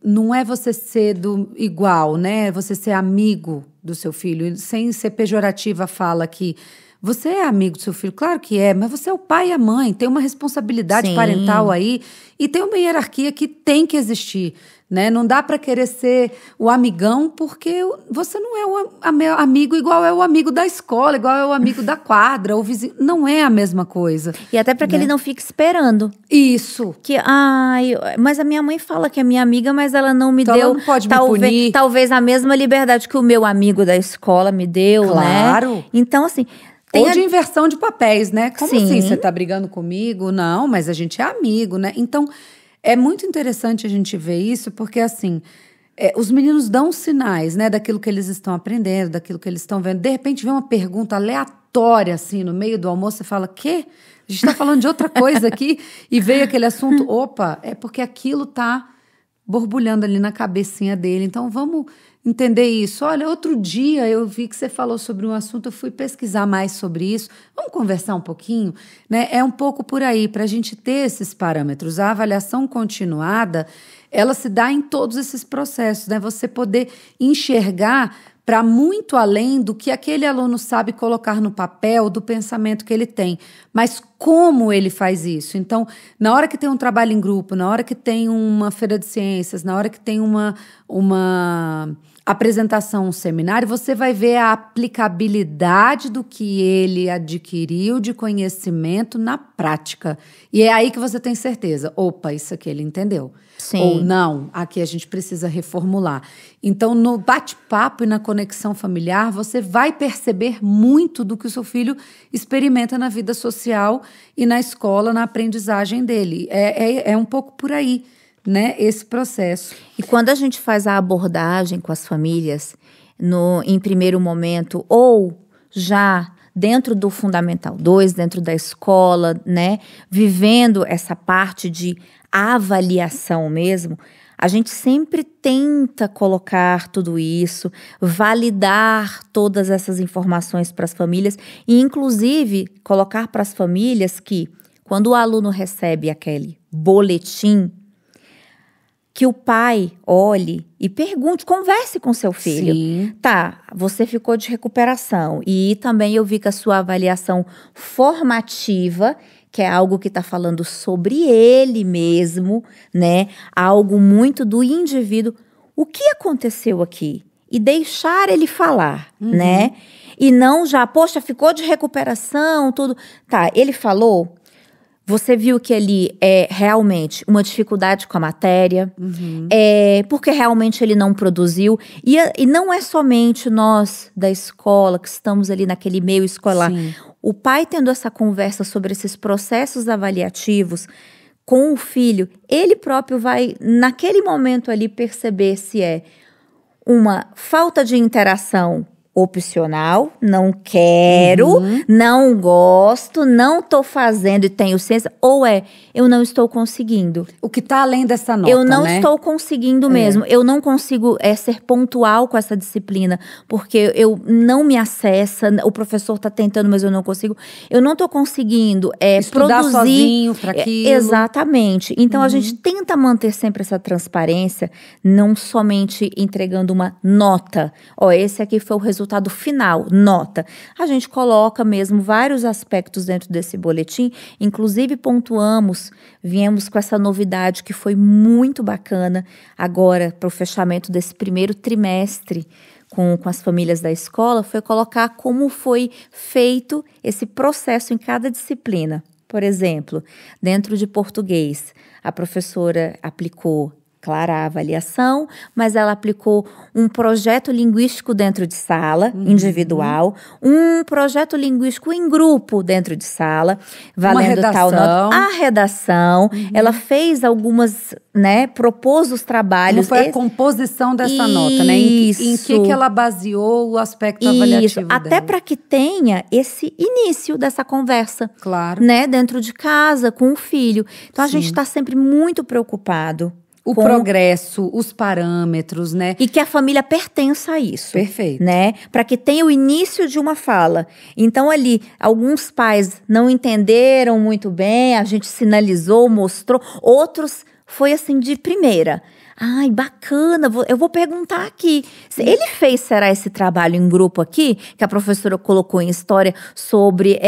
não é você ser igual, né? Você ser amigo do seu filho, sem ser pejorativa a fala que você é amigo do seu filho, claro que é, mas você é o pai e a mãe, tem uma responsabilidade Sim. parental aí e tem uma hierarquia que tem que existir. Né? Não dá para querer ser o amigão, porque você não é o amigo igual é o amigo da escola, igual é o amigo da quadra, o vizinho. Não é a mesma coisa. E até para que ele não fique esperando. Isso. Mas a minha mãe fala que é minha amiga, mas ela não me deu. Ela não pode me punir. Talvez a mesma liberdade que o meu amigo da escola me deu, claro. Né? Então, assim... Ou de inversão de papéis, né? Como Sim. assim? Você tá brigando comigo? Não, mas a gente é amigo, né? Então... É muito interessante a gente ver isso, porque, assim, os meninos dão sinais, né, daquilo que eles estão aprendendo, daquilo que eles estão vendo. De repente, vem uma pergunta aleatória, assim, no meio do almoço, você fala, quê? A gente está falando de outra coisa aqui, e veio aquele assunto, opa, é porque aquilo está borbulhando ali na cabecinha dele. Então, vamos entender isso. Olha, outro dia eu vi que você falou sobre um assunto, eu fui pesquisar mais sobre isso. Vamos conversar um pouquinho? Né? É um pouco por aí, para a gente ter esses parâmetros. A avaliação continuada, ela se dá em todos esses processos, né? Você poder enxergar para muito além do que aquele aluno sabe colocar no papel, do pensamento que ele tem, mas como ele faz isso. Então, na hora que tem um trabalho em grupo, na hora que tem uma feira de ciências, na hora que tem uma apresentação, um seminário, você vai ver a aplicabilidade do que ele adquiriu de conhecimento na prática. E é aí que você tem certeza. Opa, isso aqui ele entendeu. Sim. Ou não, aqui a gente precisa reformular. Então, no bate-papo e na conexão familiar, você vai perceber muito do que o seu filho experimenta na vida social e na escola, na aprendizagem dele. É um pouco por aí, né, esse processo. E quando a gente faz a abordagem com as famílias, em primeiro momento, ou já dentro do Fundamental 2, dentro da escola, né, vivendo essa parte de avaliação mesmo, a gente sempre tenta colocar tudo isso, validar todas essas informações para as famílias e, inclusive, colocar para as famílias que, quando o aluno recebe aquele boletim, que o pai olhe e pergunte, converse com seu filho. Sim. Tá, você ficou de recuperação e também eu vi que a sua avaliação formativa, que é algo que está falando sobre ele mesmo, né? Algo muito do indivíduo. O que aconteceu aqui? E deixar ele falar, né? E não já, poxa, ficou de recuperação, tudo. Tá, ele falou. Você viu que ali é realmente uma dificuldade com a matéria, porque realmente ele não produziu. E não é somente nós da escola que estamos ali naquele meio escolar. Sim. O pai tendo essa conversa sobre esses processos avaliativos com o filho, ele próprio vai, naquele momento ali, perceber se é uma falta de interação opcional, não quero, não gosto, não estou fazendo e tenho ciência, ou eu não estou conseguindo. O que está além dessa nota, Eu não né? estou conseguindo mesmo. Eu não consigo ser pontual com essa disciplina, porque eu não me acessa, o professor está tentando, mas eu não consigo. Eu não estou conseguindo Estudar produzir. sozinho para aquilo. Exatamente. Então, a gente tenta manter sempre essa transparência, não somente entregando uma nota. Esse aqui foi o resultado final, nota. A gente coloca mesmo vários aspectos dentro desse boletim, inclusive viemos com essa novidade que foi muito bacana agora para o fechamento desse primeiro trimestre com as famílias da escola, foi colocar como foi feito esse processo em cada disciplina. Por exemplo, dentro de português, a professora aplicou, claro, a avaliação, mas ela aplicou um projeto linguístico dentro de sala, individual, um projeto linguístico em grupo dentro de sala, valendo tal nota. A redação, ela fez algumas, né, propôs os trabalhos. Como foi a composição dessa nota, né? Em que ela baseou o aspecto avaliativo dela. Até para que tenha esse início dessa conversa. Claro. Né, dentro de casa, com o filho. Então, a gente está sempre muito preocupado. O progresso, os parâmetros, né? E que a família pertença a isso. Perfeito. Né? Para que tenha o início de uma fala. Então, ali, alguns pais não entenderam muito bem, a gente sinalizou, mostrou. Outros foi assim, de primeira. Ai, bacana, eu vou perguntar aqui. Ele fez, será, esse trabalho em grupo aqui, que a professora colocou em história sobre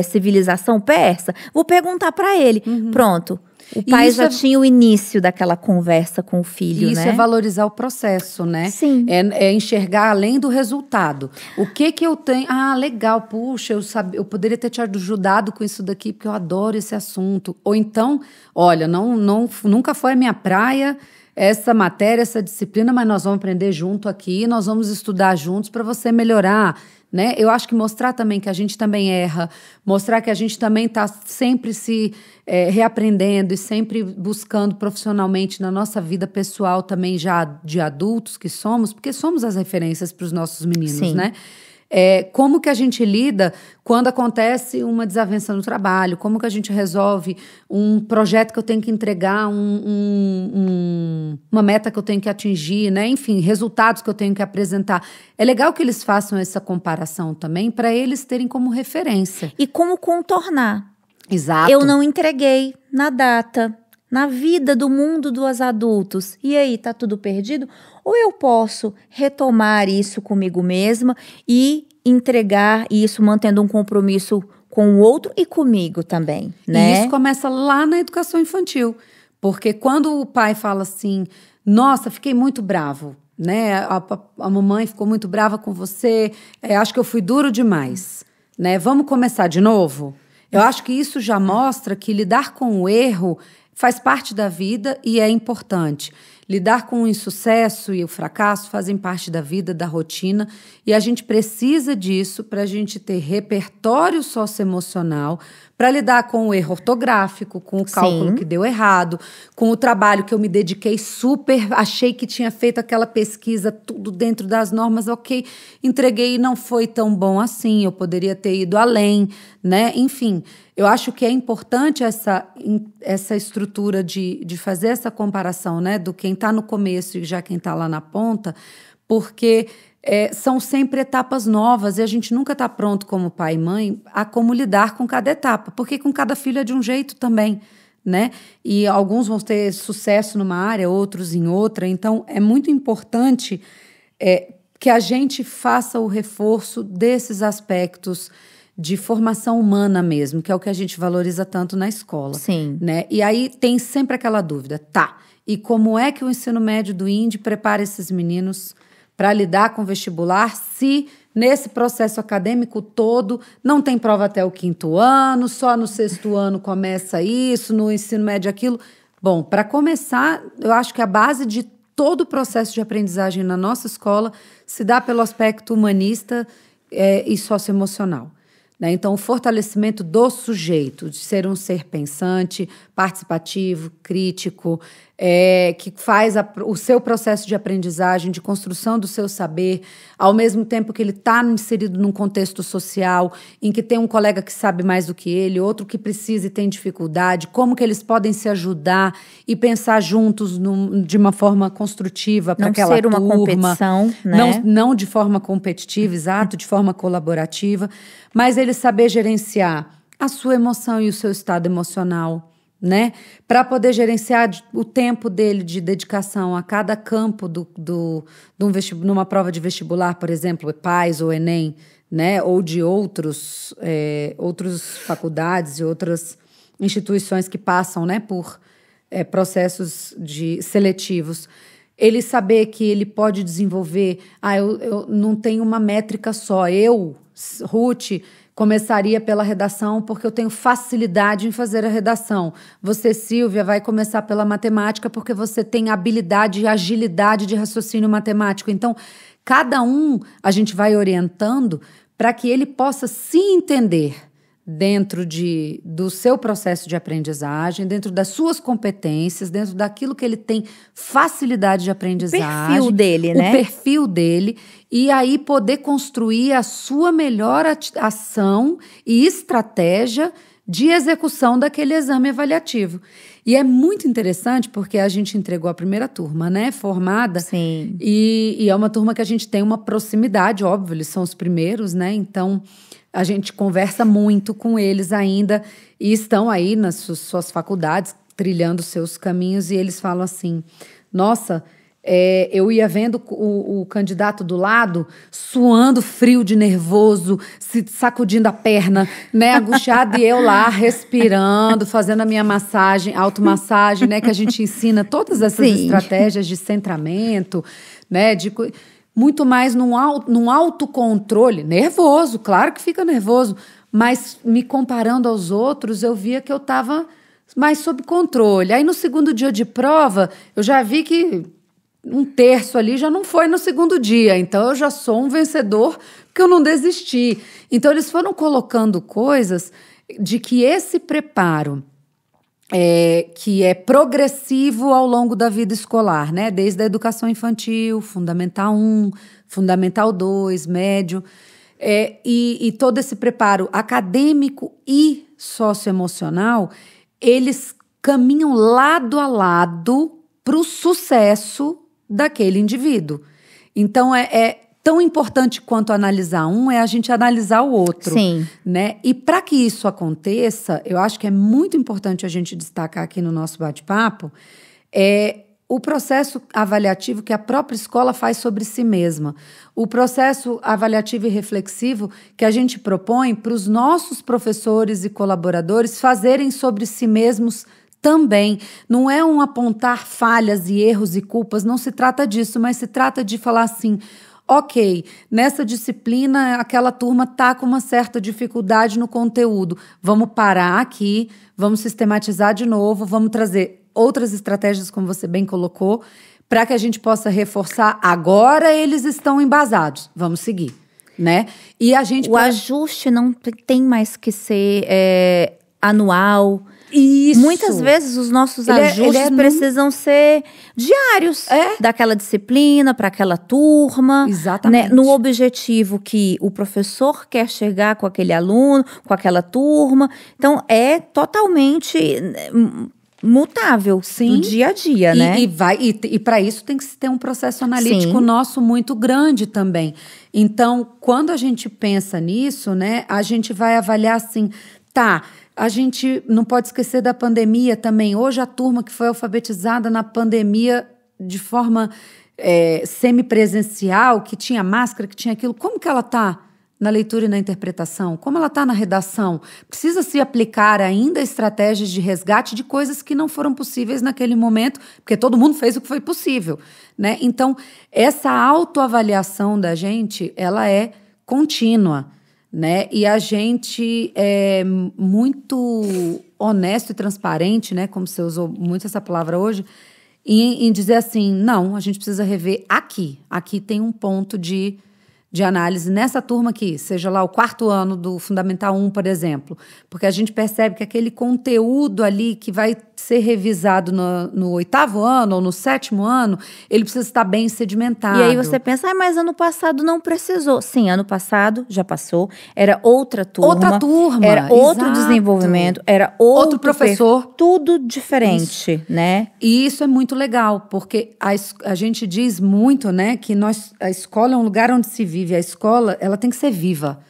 civilização persa? Vou perguntar para ele. Pronto. O pai já tinha o início daquela conversa com o filho, isso, né? Isso é valorizar o processo, né? Sim. É enxergar além do resultado. O que eu tenho... Ah, legal, puxa, eu poderia ter te ajudado com isso daqui, porque eu adoro esse assunto. Ou então, olha, nunca foi a minha praia essa matéria, essa disciplina, mas nós vamos aprender junto aqui, nós vamos estudar juntos para você melhorar, né? Eu acho que mostrar também que a gente também erra, mostrar que a gente também está sempre se reaprendendo e sempre buscando profissionalmente na nossa vida pessoal também já de adultos que somos, porque somos as referências para os nossos meninos, Sim. né? Como que a gente lida quando acontece uma desavença no trabalho? Como que a gente resolve um projeto que eu tenho que entregar, uma meta que eu tenho que atingir, né? Enfim, resultados que eu tenho que apresentar. É legal que eles façam essa comparação também para eles terem como referência. E como contornar. Exato. Eu não entreguei na data, na vida do mundo dos adultos. E aí, tá tudo perdido? Ou eu posso retomar isso comigo mesma e entregar isso mantendo um compromisso com o outro e comigo também, né? E isso começa lá na educação infantil. Porque quando o pai fala assim, nossa, fiquei muito bravo, né? A mamãe ficou muito brava com você, acho que eu fui duro demais, né? Vamos começar de novo? Eu acho que isso já mostra que lidar com o erro faz parte da vida e é importante. Lidar com o insucesso e o fracasso fazem parte da vida, da rotina, e a gente precisa disso para a gente ter repertório socioemocional para lidar com o erro ortográfico, com o cálculo que deu errado, com o trabalho que eu me dediquei super, achei que tinha feito aquela pesquisa, tudo dentro das normas, ok, entreguei e não foi tão bom assim, eu poderia ter ido além, né? Enfim, eu acho que é importante essa estrutura de fazer essa comparação, né, do quem está no começo e já quem está lá na ponta, porque são sempre etapas novas e a gente nunca está pronto como pai e mãe a como lidar com cada etapa, porque com cada filho é de um jeito também, né? E alguns vão ter sucesso numa área, outros em outra, então é muito importante que a gente faça o reforço desses aspectos de formação humana mesmo, que é o que a gente valoriza tanto na escola. Sim. Né? E aí tem sempre aquela dúvida, e como é que o ensino médio do INDE prepara esses meninos para lidar com o vestibular se nesse processo acadêmico todo não tem prova até o 5º ano, só no 6º ano começa isso, no ensino médio aquilo? Bom, para começar, eu acho que a base de todo o processo de aprendizagem na nossa escola se dá pelo aspecto humanista e socioemocional. Né? Então, o fortalecimento do sujeito, de ser um ser pensante, participativo, crítico, que faz o seu processo de aprendizagem, de construção do seu saber, ao mesmo tempo que ele está inserido num contexto social, em que tem um colega que sabe mais do que ele, outro que precisa e tem dificuldade, como que eles podem se ajudar e pensar juntos de uma forma construtiva para aquela turma. Não ser uma competição, né? Não de forma competitiva, exato, de forma colaborativa, mas ele saber gerenciar a sua emoção e o seu estado emocional, né? Para poder gerenciar o tempo dele de dedicação a cada campo numa prova de vestibular, por exemplo, PAS ou Enem, né? Ou de outras faculdades e outras instituições que passam, né, por processos seletivos. Ele saber que ele pode desenvolver, eu não tenho uma métrica só, Ruth, começaria pela redação porque eu tenho facilidade em fazer a redação. Você, Silvia, vai começar pela matemática porque você tem habilidade e agilidade de raciocínio matemático. Então, cada um a gente vai orientando para que ele possa se entender dentro do seu processo de aprendizagem, dentro das suas competências, dentro daquilo que ele tem facilidade de aprendizagem. O perfil dele, né? O perfil dele. E aí poder construir a sua melhor ação e estratégia de execução daquele exame avaliativo. E é muito interessante porque a gente entregou a primeira turma, né, formada. Sim. E é uma turma que a gente tem uma proximidade, óbvio, eles são os primeiros, né, então a gente conversa muito com eles ainda e estão aí nas suas faculdades, trilhando seus caminhos, e eles falam assim, nossa, eu ia vendo o candidato do lado, suando frio de nervoso, se sacudindo a perna, né, angustiado, e eu lá respirando, fazendo a minha massagem, automassagem, né, que a gente ensina todas essas estratégias de centramento, né, muito mais num autocontrole, nervoso, claro que fica nervoso, mas me comparando aos outros, eu via que eu estava mais sob controle. Aí no segundo dia de prova, eu já vi que 1/3 ali já não foi no segundo dia, então eu já sou um vencedor porque eu não desisti. Então eles foram colocando coisas de que esse preparo que é progressivo ao longo da vida escolar, né? Desde a educação infantil, Fundamental 1, Fundamental 2, médio, e todo esse preparo acadêmico e socioemocional, eles caminham lado a lado para o sucesso daquele indivíduo. Então, é tão importante quanto analisar um é a gente analisar o outro. Sim. Né? E para que isso aconteça, eu acho que é muito importante a gente destacar aqui no nosso bate-papo o processo avaliativo que a própria escola faz sobre si mesma. O processo avaliativo e reflexivo que a gente propõe para os nossos professores e colaboradores fazerem sobre si mesmos também. Não é um apontar falhas e erros e culpas, não se trata disso, mas se trata de falar assim: ok, nessa disciplina aquela turma está com uma certa dificuldade no conteúdo. Vamos parar aqui, vamos sistematizar de novo, vamos trazer outras estratégias, como você bem colocou, para que a gente possa reforçar. Agora eles estão embasados, vamos seguir, né? E a gente o ajuste não tem mais que ser anual. Isso. Muitas vezes os nossos ajustes precisam ser diários daquela disciplina, para aquela turma. Exatamente. Né, no objetivo que o professor quer chegar com aquele aluno, com aquela turma. Então, é totalmente mutável. Sim. Do dia a dia, né? E para isso tem que ter um processo analítico Sim. nosso muito grande também. Então, quando a gente pensa nisso, né, a gente vai avaliar assim, a gente não pode esquecer da pandemia também. Hoje a turma que foi alfabetizada na pandemia de forma semipresencial, que tinha máscara, que tinha aquilo, como que ela está na leitura e na interpretação? Como ela está na redação? Precisa se aplicar ainda estratégias de resgate de coisas que não foram possíveis naquele momento, porque todo mundo fez o que foi possível, né? Então, essa autoavaliação da gente, ela é contínua, né? E a gente é muito honesto e transparente, né? Como você usou muito essa palavra hoje, em dizer assim, não, a gente precisa rever aqui. Aqui tem um ponto de análise nessa turma aqui, seja lá o 4º ano do Fundamental 1, por exemplo, porque a gente percebe que aquele conteúdo ali que vai ser revisado no 8º ano ou no 7º ano, ele precisa estar bem sedimentado. E aí você pensa, mas ano passado não precisou. Sim, ano passado já passou, era outra turma. Outra turma, era outro exato. Desenvolvimento, era outro professor. Tudo diferente, né? E isso é muito legal, porque a gente diz muito, né, que a escola é um lugar onde se vive. A escola, ela tem que ser viva.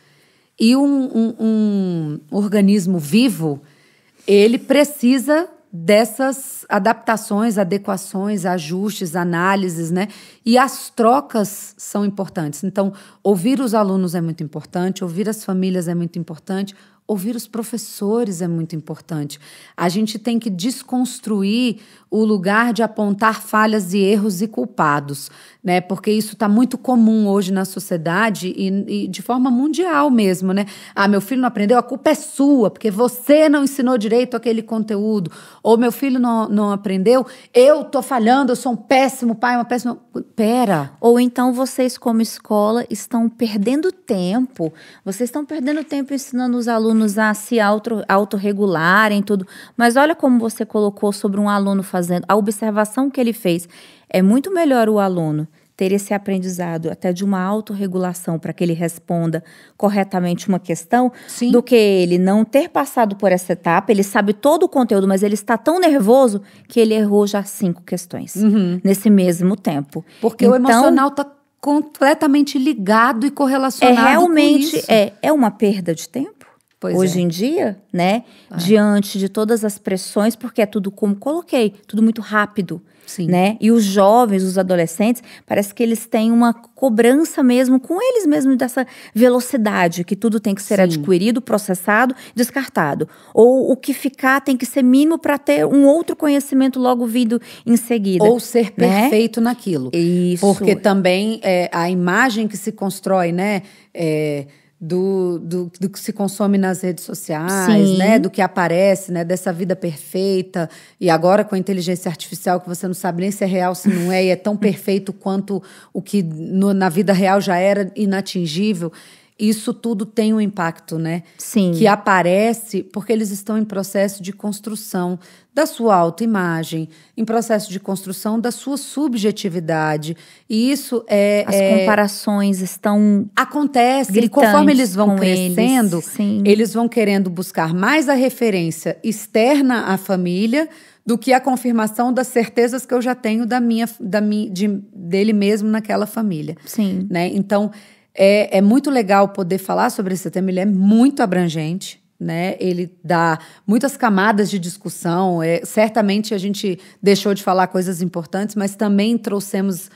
E um organismo vivo, ele precisa dessas adaptações, adequações, ajustes, análises, né? E as trocas são importantes. Então, ouvir os alunos é muito importante, ouvir as famílias é muito importante, ouvir os professores é muito importante. A gente tem que desconstruir o lugar de apontar falhas e erros e culpados, né? Porque isso está muito comum hoje na sociedade e de forma mundial mesmo, né? Meu filho não aprendeu, a culpa é sua, porque você não ensinou direito aquele conteúdo. Ou meu filho não aprendeu, eu tô falhando, eu sou um péssimo pai, uma péssima... Pera! Ou então vocês, como escola, estão perdendo tempo. Vocês estão perdendo tempo ensinando os alunos a se autorregularem, tudo. Mas olha como você colocou sobre um aluno fazendo. A observação que ele fez. É muito melhor o aluno ter esse aprendizado até de uma autorregulação para que ele responda corretamente uma questão, Sim. do que ele não ter passado por essa etapa. Ele sabe todo o conteúdo, mas ele está tão nervoso que ele errou já 5 questões nesse mesmo tempo. Porque o emocional está completamente ligado e correlacionado realmente com isso. É uma perda de tempo. Hoje em dia, né? Diante de todas as pressões, porque é tudo, como coloquei, tudo muito rápido. Sim. Né? E os jovens, os adolescentes, parece que eles têm uma cobrança mesmo com eles mesmos dessa velocidade, que tudo tem que ser adquirido, processado, descartado. Ou o que ficar tem que ser mínimo para ter um outro conhecimento logo vindo em seguida. Ou ser perfeito naquilo. Isso. Porque também a imagem que se constrói, né? Do que se consome nas redes sociais, né? Do que aparece, né? Dessa vida perfeita. E agora com a inteligência artificial, que você não sabe nem se é real, se não é, e é tão perfeito quanto o que na vida real já era inatingível. isso tudo tem um impacto, né? Sim. Que aparece porque eles estão em processo de construção da sua autoimagem, em processo de construção da sua subjetividade. E isso As comparações estão acontece, e gritantes conforme eles vão com crescendo, eles vão querendo buscar mais a referência externa à família do que a confirmação das certezas que eu já tenho dele mesmo naquela família. Sim. Né? Então, é muito legal poder falar sobre esse tema, ele é muito abrangente, né? Ele dá muitas camadas de discussão, certamente a gente deixou de falar coisas importantes, mas também trouxemos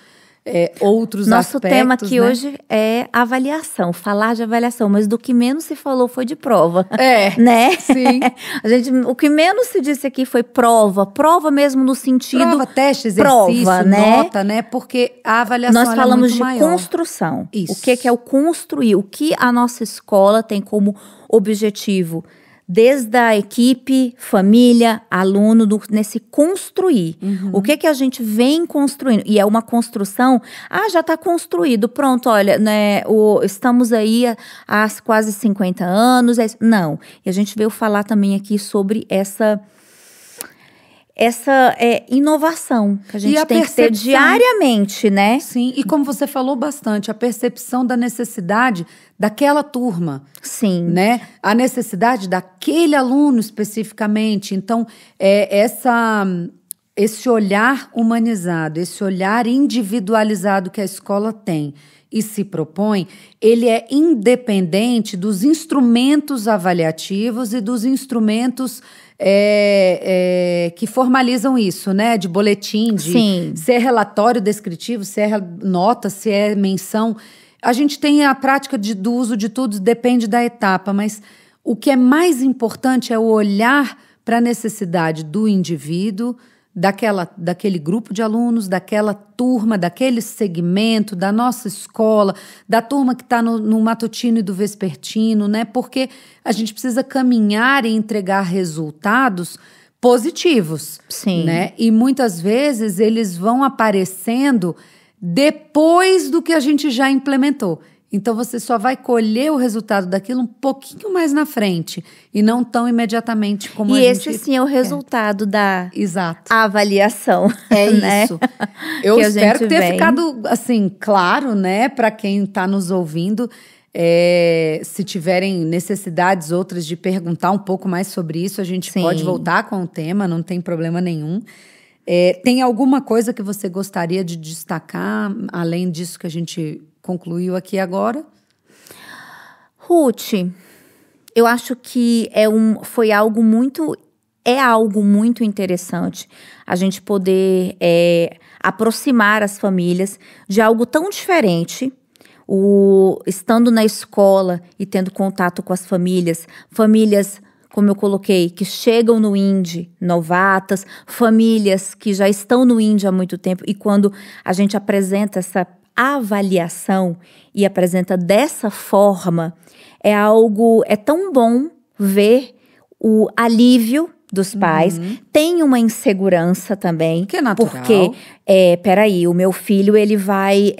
outros aspectos. Nosso tema aqui, né? hoje é avaliação, falar de avaliação, mas do que menos se falou foi de prova. Né? Sim. O que menos se disse aqui foi prova mesmo no sentido… Prova, teste, exercício, nota, né? Porque a avaliação Nós falamos de maior. construção. Isso. O que é o construir? O que a nossa escola tem como objetivo? Desde a equipe, família, aluno, nesse construir. O que a gente vem construindo? E é uma construção, já está construído, pronto, olha, né, estamos aí há quase 50 anos. Não, e a gente veio falar também aqui sobre essa inovação que a gente tem que ter diariamente, né? Sim, e como você falou bastante, a percepção da necessidade daquela turma. Sim. Né? A necessidade daquele aluno especificamente. Então, esse olhar humanizado, esse olhar individualizado que a escola tem e se propõe, ele é independente dos instrumentos avaliativos e dos instrumentos que formalizam isso, né? De boletim, se é relatório descritivo, se é nota, se é menção. A gente tem a prática do uso de tudo, depende da etapa, mas o que é mais importante é o olhar para a necessidade do indivíduo, daquele grupo de alunos, daquela turma, daquele segmento, da nossa escola, da turma que está no matutino e do vespertino, né? Porque a gente precisa caminhar e entregar resultados positivos. Sim. Né? E muitas vezes eles vão aparecendo depois do que a gente já implementou. Então, você só vai colher o resultado daquilo um pouquinho mais na frente e não tão imediatamente como a gente… E esse, sim, é o resultado da Exato. Avaliação. É né? isso. Eu espero que tenha ficado, assim, claro, né, para quem está nos ouvindo. Se tiverem necessidades outras de perguntar um pouco mais sobre isso, a gente pode voltar com o tema, não tem problema nenhum. Tem alguma coisa que você gostaria de destacar, além disso que a gente concluiu aqui agora? Ruth, eu acho que é algo muito interessante a gente poder aproximar as famílias de algo tão diferente. Estando na escola e tendo contato com as famílias, como eu coloquei, que chegam no INDE, novatas, famílias que já estão no INDE há muito tempo, e quando a gente apresenta essa avaliação e apresenta dessa forma, é tão bom ver o alívio dos pais. Tem uma insegurança também. Que é natural. Porque, peraí, o meu filho, ele vai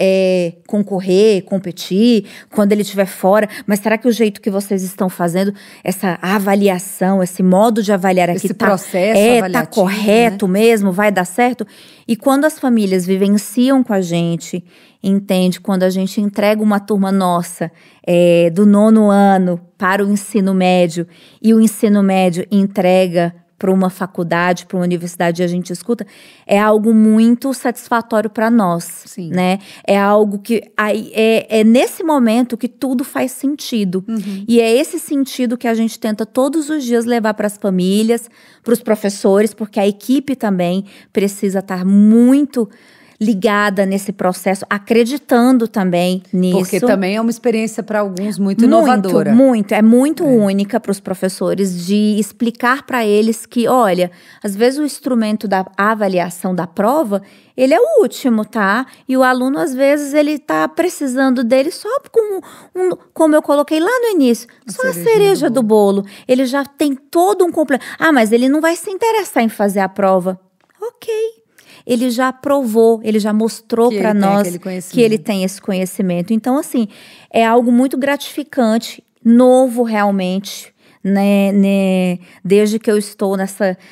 concorrer, competir, quando ele estiver fora, mas será que o jeito que vocês estão fazendo, essa avaliação, esse modo de avaliar aqui, esse processo avaliativo, tá correto, né? Mesmo, vai dar certo? E quando as famílias vivenciam com a gente, entende, quando a gente entrega uma turma nossa do 9º ano para o ensino médio, e o ensino médio entrega para uma faculdade, para uma universidade, e a gente escuta, é algo muito satisfatório para nós. Sim. Né? É algo que é nesse momento que tudo faz sentido. E é esse sentido que a gente tenta todos os dias levar para as famílias, para os professores, porque a equipe também precisa estar muito ligada nesse processo, acreditando também nisso. Porque também é uma experiência para alguns muito inovadora. É muito única para os professores, de explicar para eles que, olha, às vezes o instrumento da avaliação da prova, ele é o último, tá? E o aluno, às vezes, ele tá precisando dele só como eu coloquei lá no início, só a cereja do bolo. Ele já tem todo um complemento. Mas ele não vai se interessar em fazer a prova. Ok. ele já provou, ele já mostrou para nós que ele tem esse conhecimento. Então, assim, é algo muito gratificante, novo realmente, né, desde que eu estou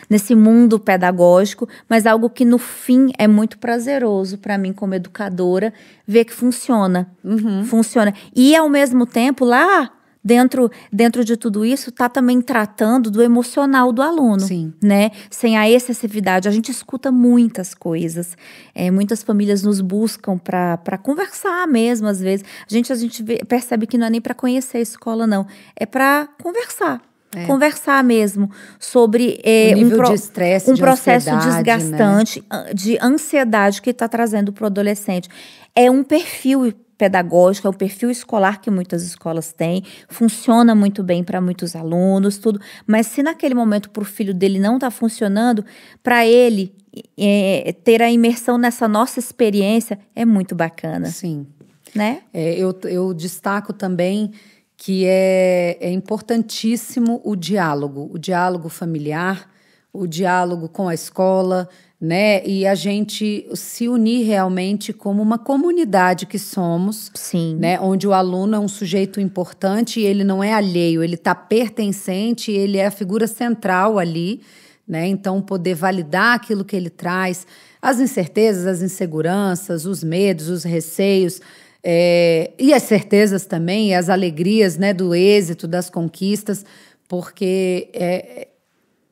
nesse mundo pedagógico, mas algo que no fim é muito prazeroso para mim como educadora, ver que funciona, funciona. E ao mesmo tempo lá dentro de tudo isso, tá também tratando do emocional do aluno, Sim. Né? Sem a excessividade. A gente escuta muitas coisas. Muitas famílias nos buscam para conversar mesmo, às vezes. A gente percebe que não é nem para conhecer a escola, não. É para conversar. Conversar mesmo sobre nível de estresse, um processo desgastante, né? De ansiedade que está trazendo para o adolescente. É um perfil pedagógico, é o perfil escolar que muitas escolas têm, funciona muito bem para muitos alunos, tudo. Mas se naquele momento para o filho dele não está funcionando, para ele ter a imersão nessa nossa experiência é muito bacana. Sim. Né? Eu destaco também que é importantíssimo o diálogo familiar, o diálogo com a escola, né? E a gente se unir realmente como uma comunidade que somos. Sim. Né? Onde o aluno é um sujeito importante e ele não é alheio, ele está pertencente, ele é a figura central ali, né? Então, poder validar aquilo que ele traz, as incertezas, as inseguranças, os medos, os receios, e as certezas também, e as alegrias, né, do êxito, das conquistas, porque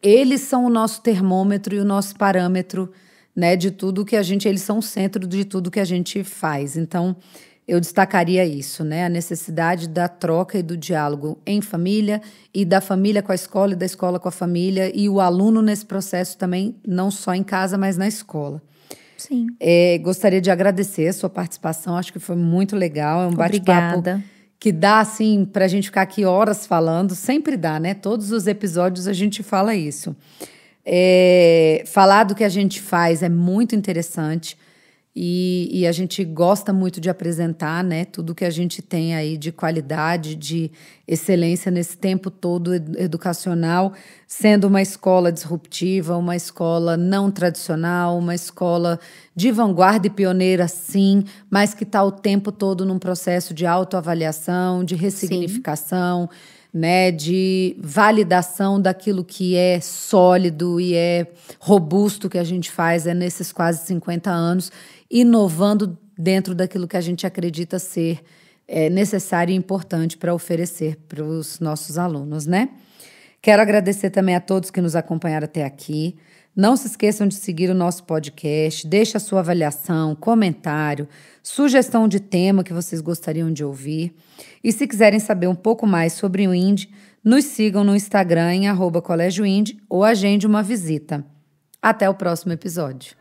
eles são o nosso termômetro e o nosso parâmetro, né, de tudo que eles são o centro de tudo que a gente faz. Então, eu destacaria isso, né, a necessidade da troca e do diálogo em família, e da família com a escola e da escola com a família, e o aluno nesse processo também, não só em casa, mas na escola. Sim. Gostaria de agradecer a sua participação, acho que foi muito legal, é um bate-papo que dá, assim, para a gente ficar aqui horas falando, sempre dá, né? Todos os episódios a gente fala isso. Falar do que a gente faz é muito interessante e a gente gosta muito de apresentar, né? Tudo que a gente tem aí de qualidade, de excelência nesse tempo todo educacional, sendo uma escola disruptiva, uma escola não tradicional, uma escola de vanguarda e pioneira, sim, mas que está o tempo todo num processo de autoavaliação, de ressignificação, né, de validação daquilo que é sólido e é robusto que a gente faz nesses quase 50 anos, inovando dentro daquilo que a gente acredita ser necessário e importante para oferecer para os nossos alunos, né? Quero agradecer também a todos que nos acompanharam até aqui. Não se esqueçam de seguir o nosso podcast, deixe a sua avaliação, comentário, sugestão de tema que vocês gostariam de ouvir. E se quiserem saber um pouco mais sobre o INDE, nos sigam no Instagram em @colégioINDE ou agende uma visita. Até o próximo episódio.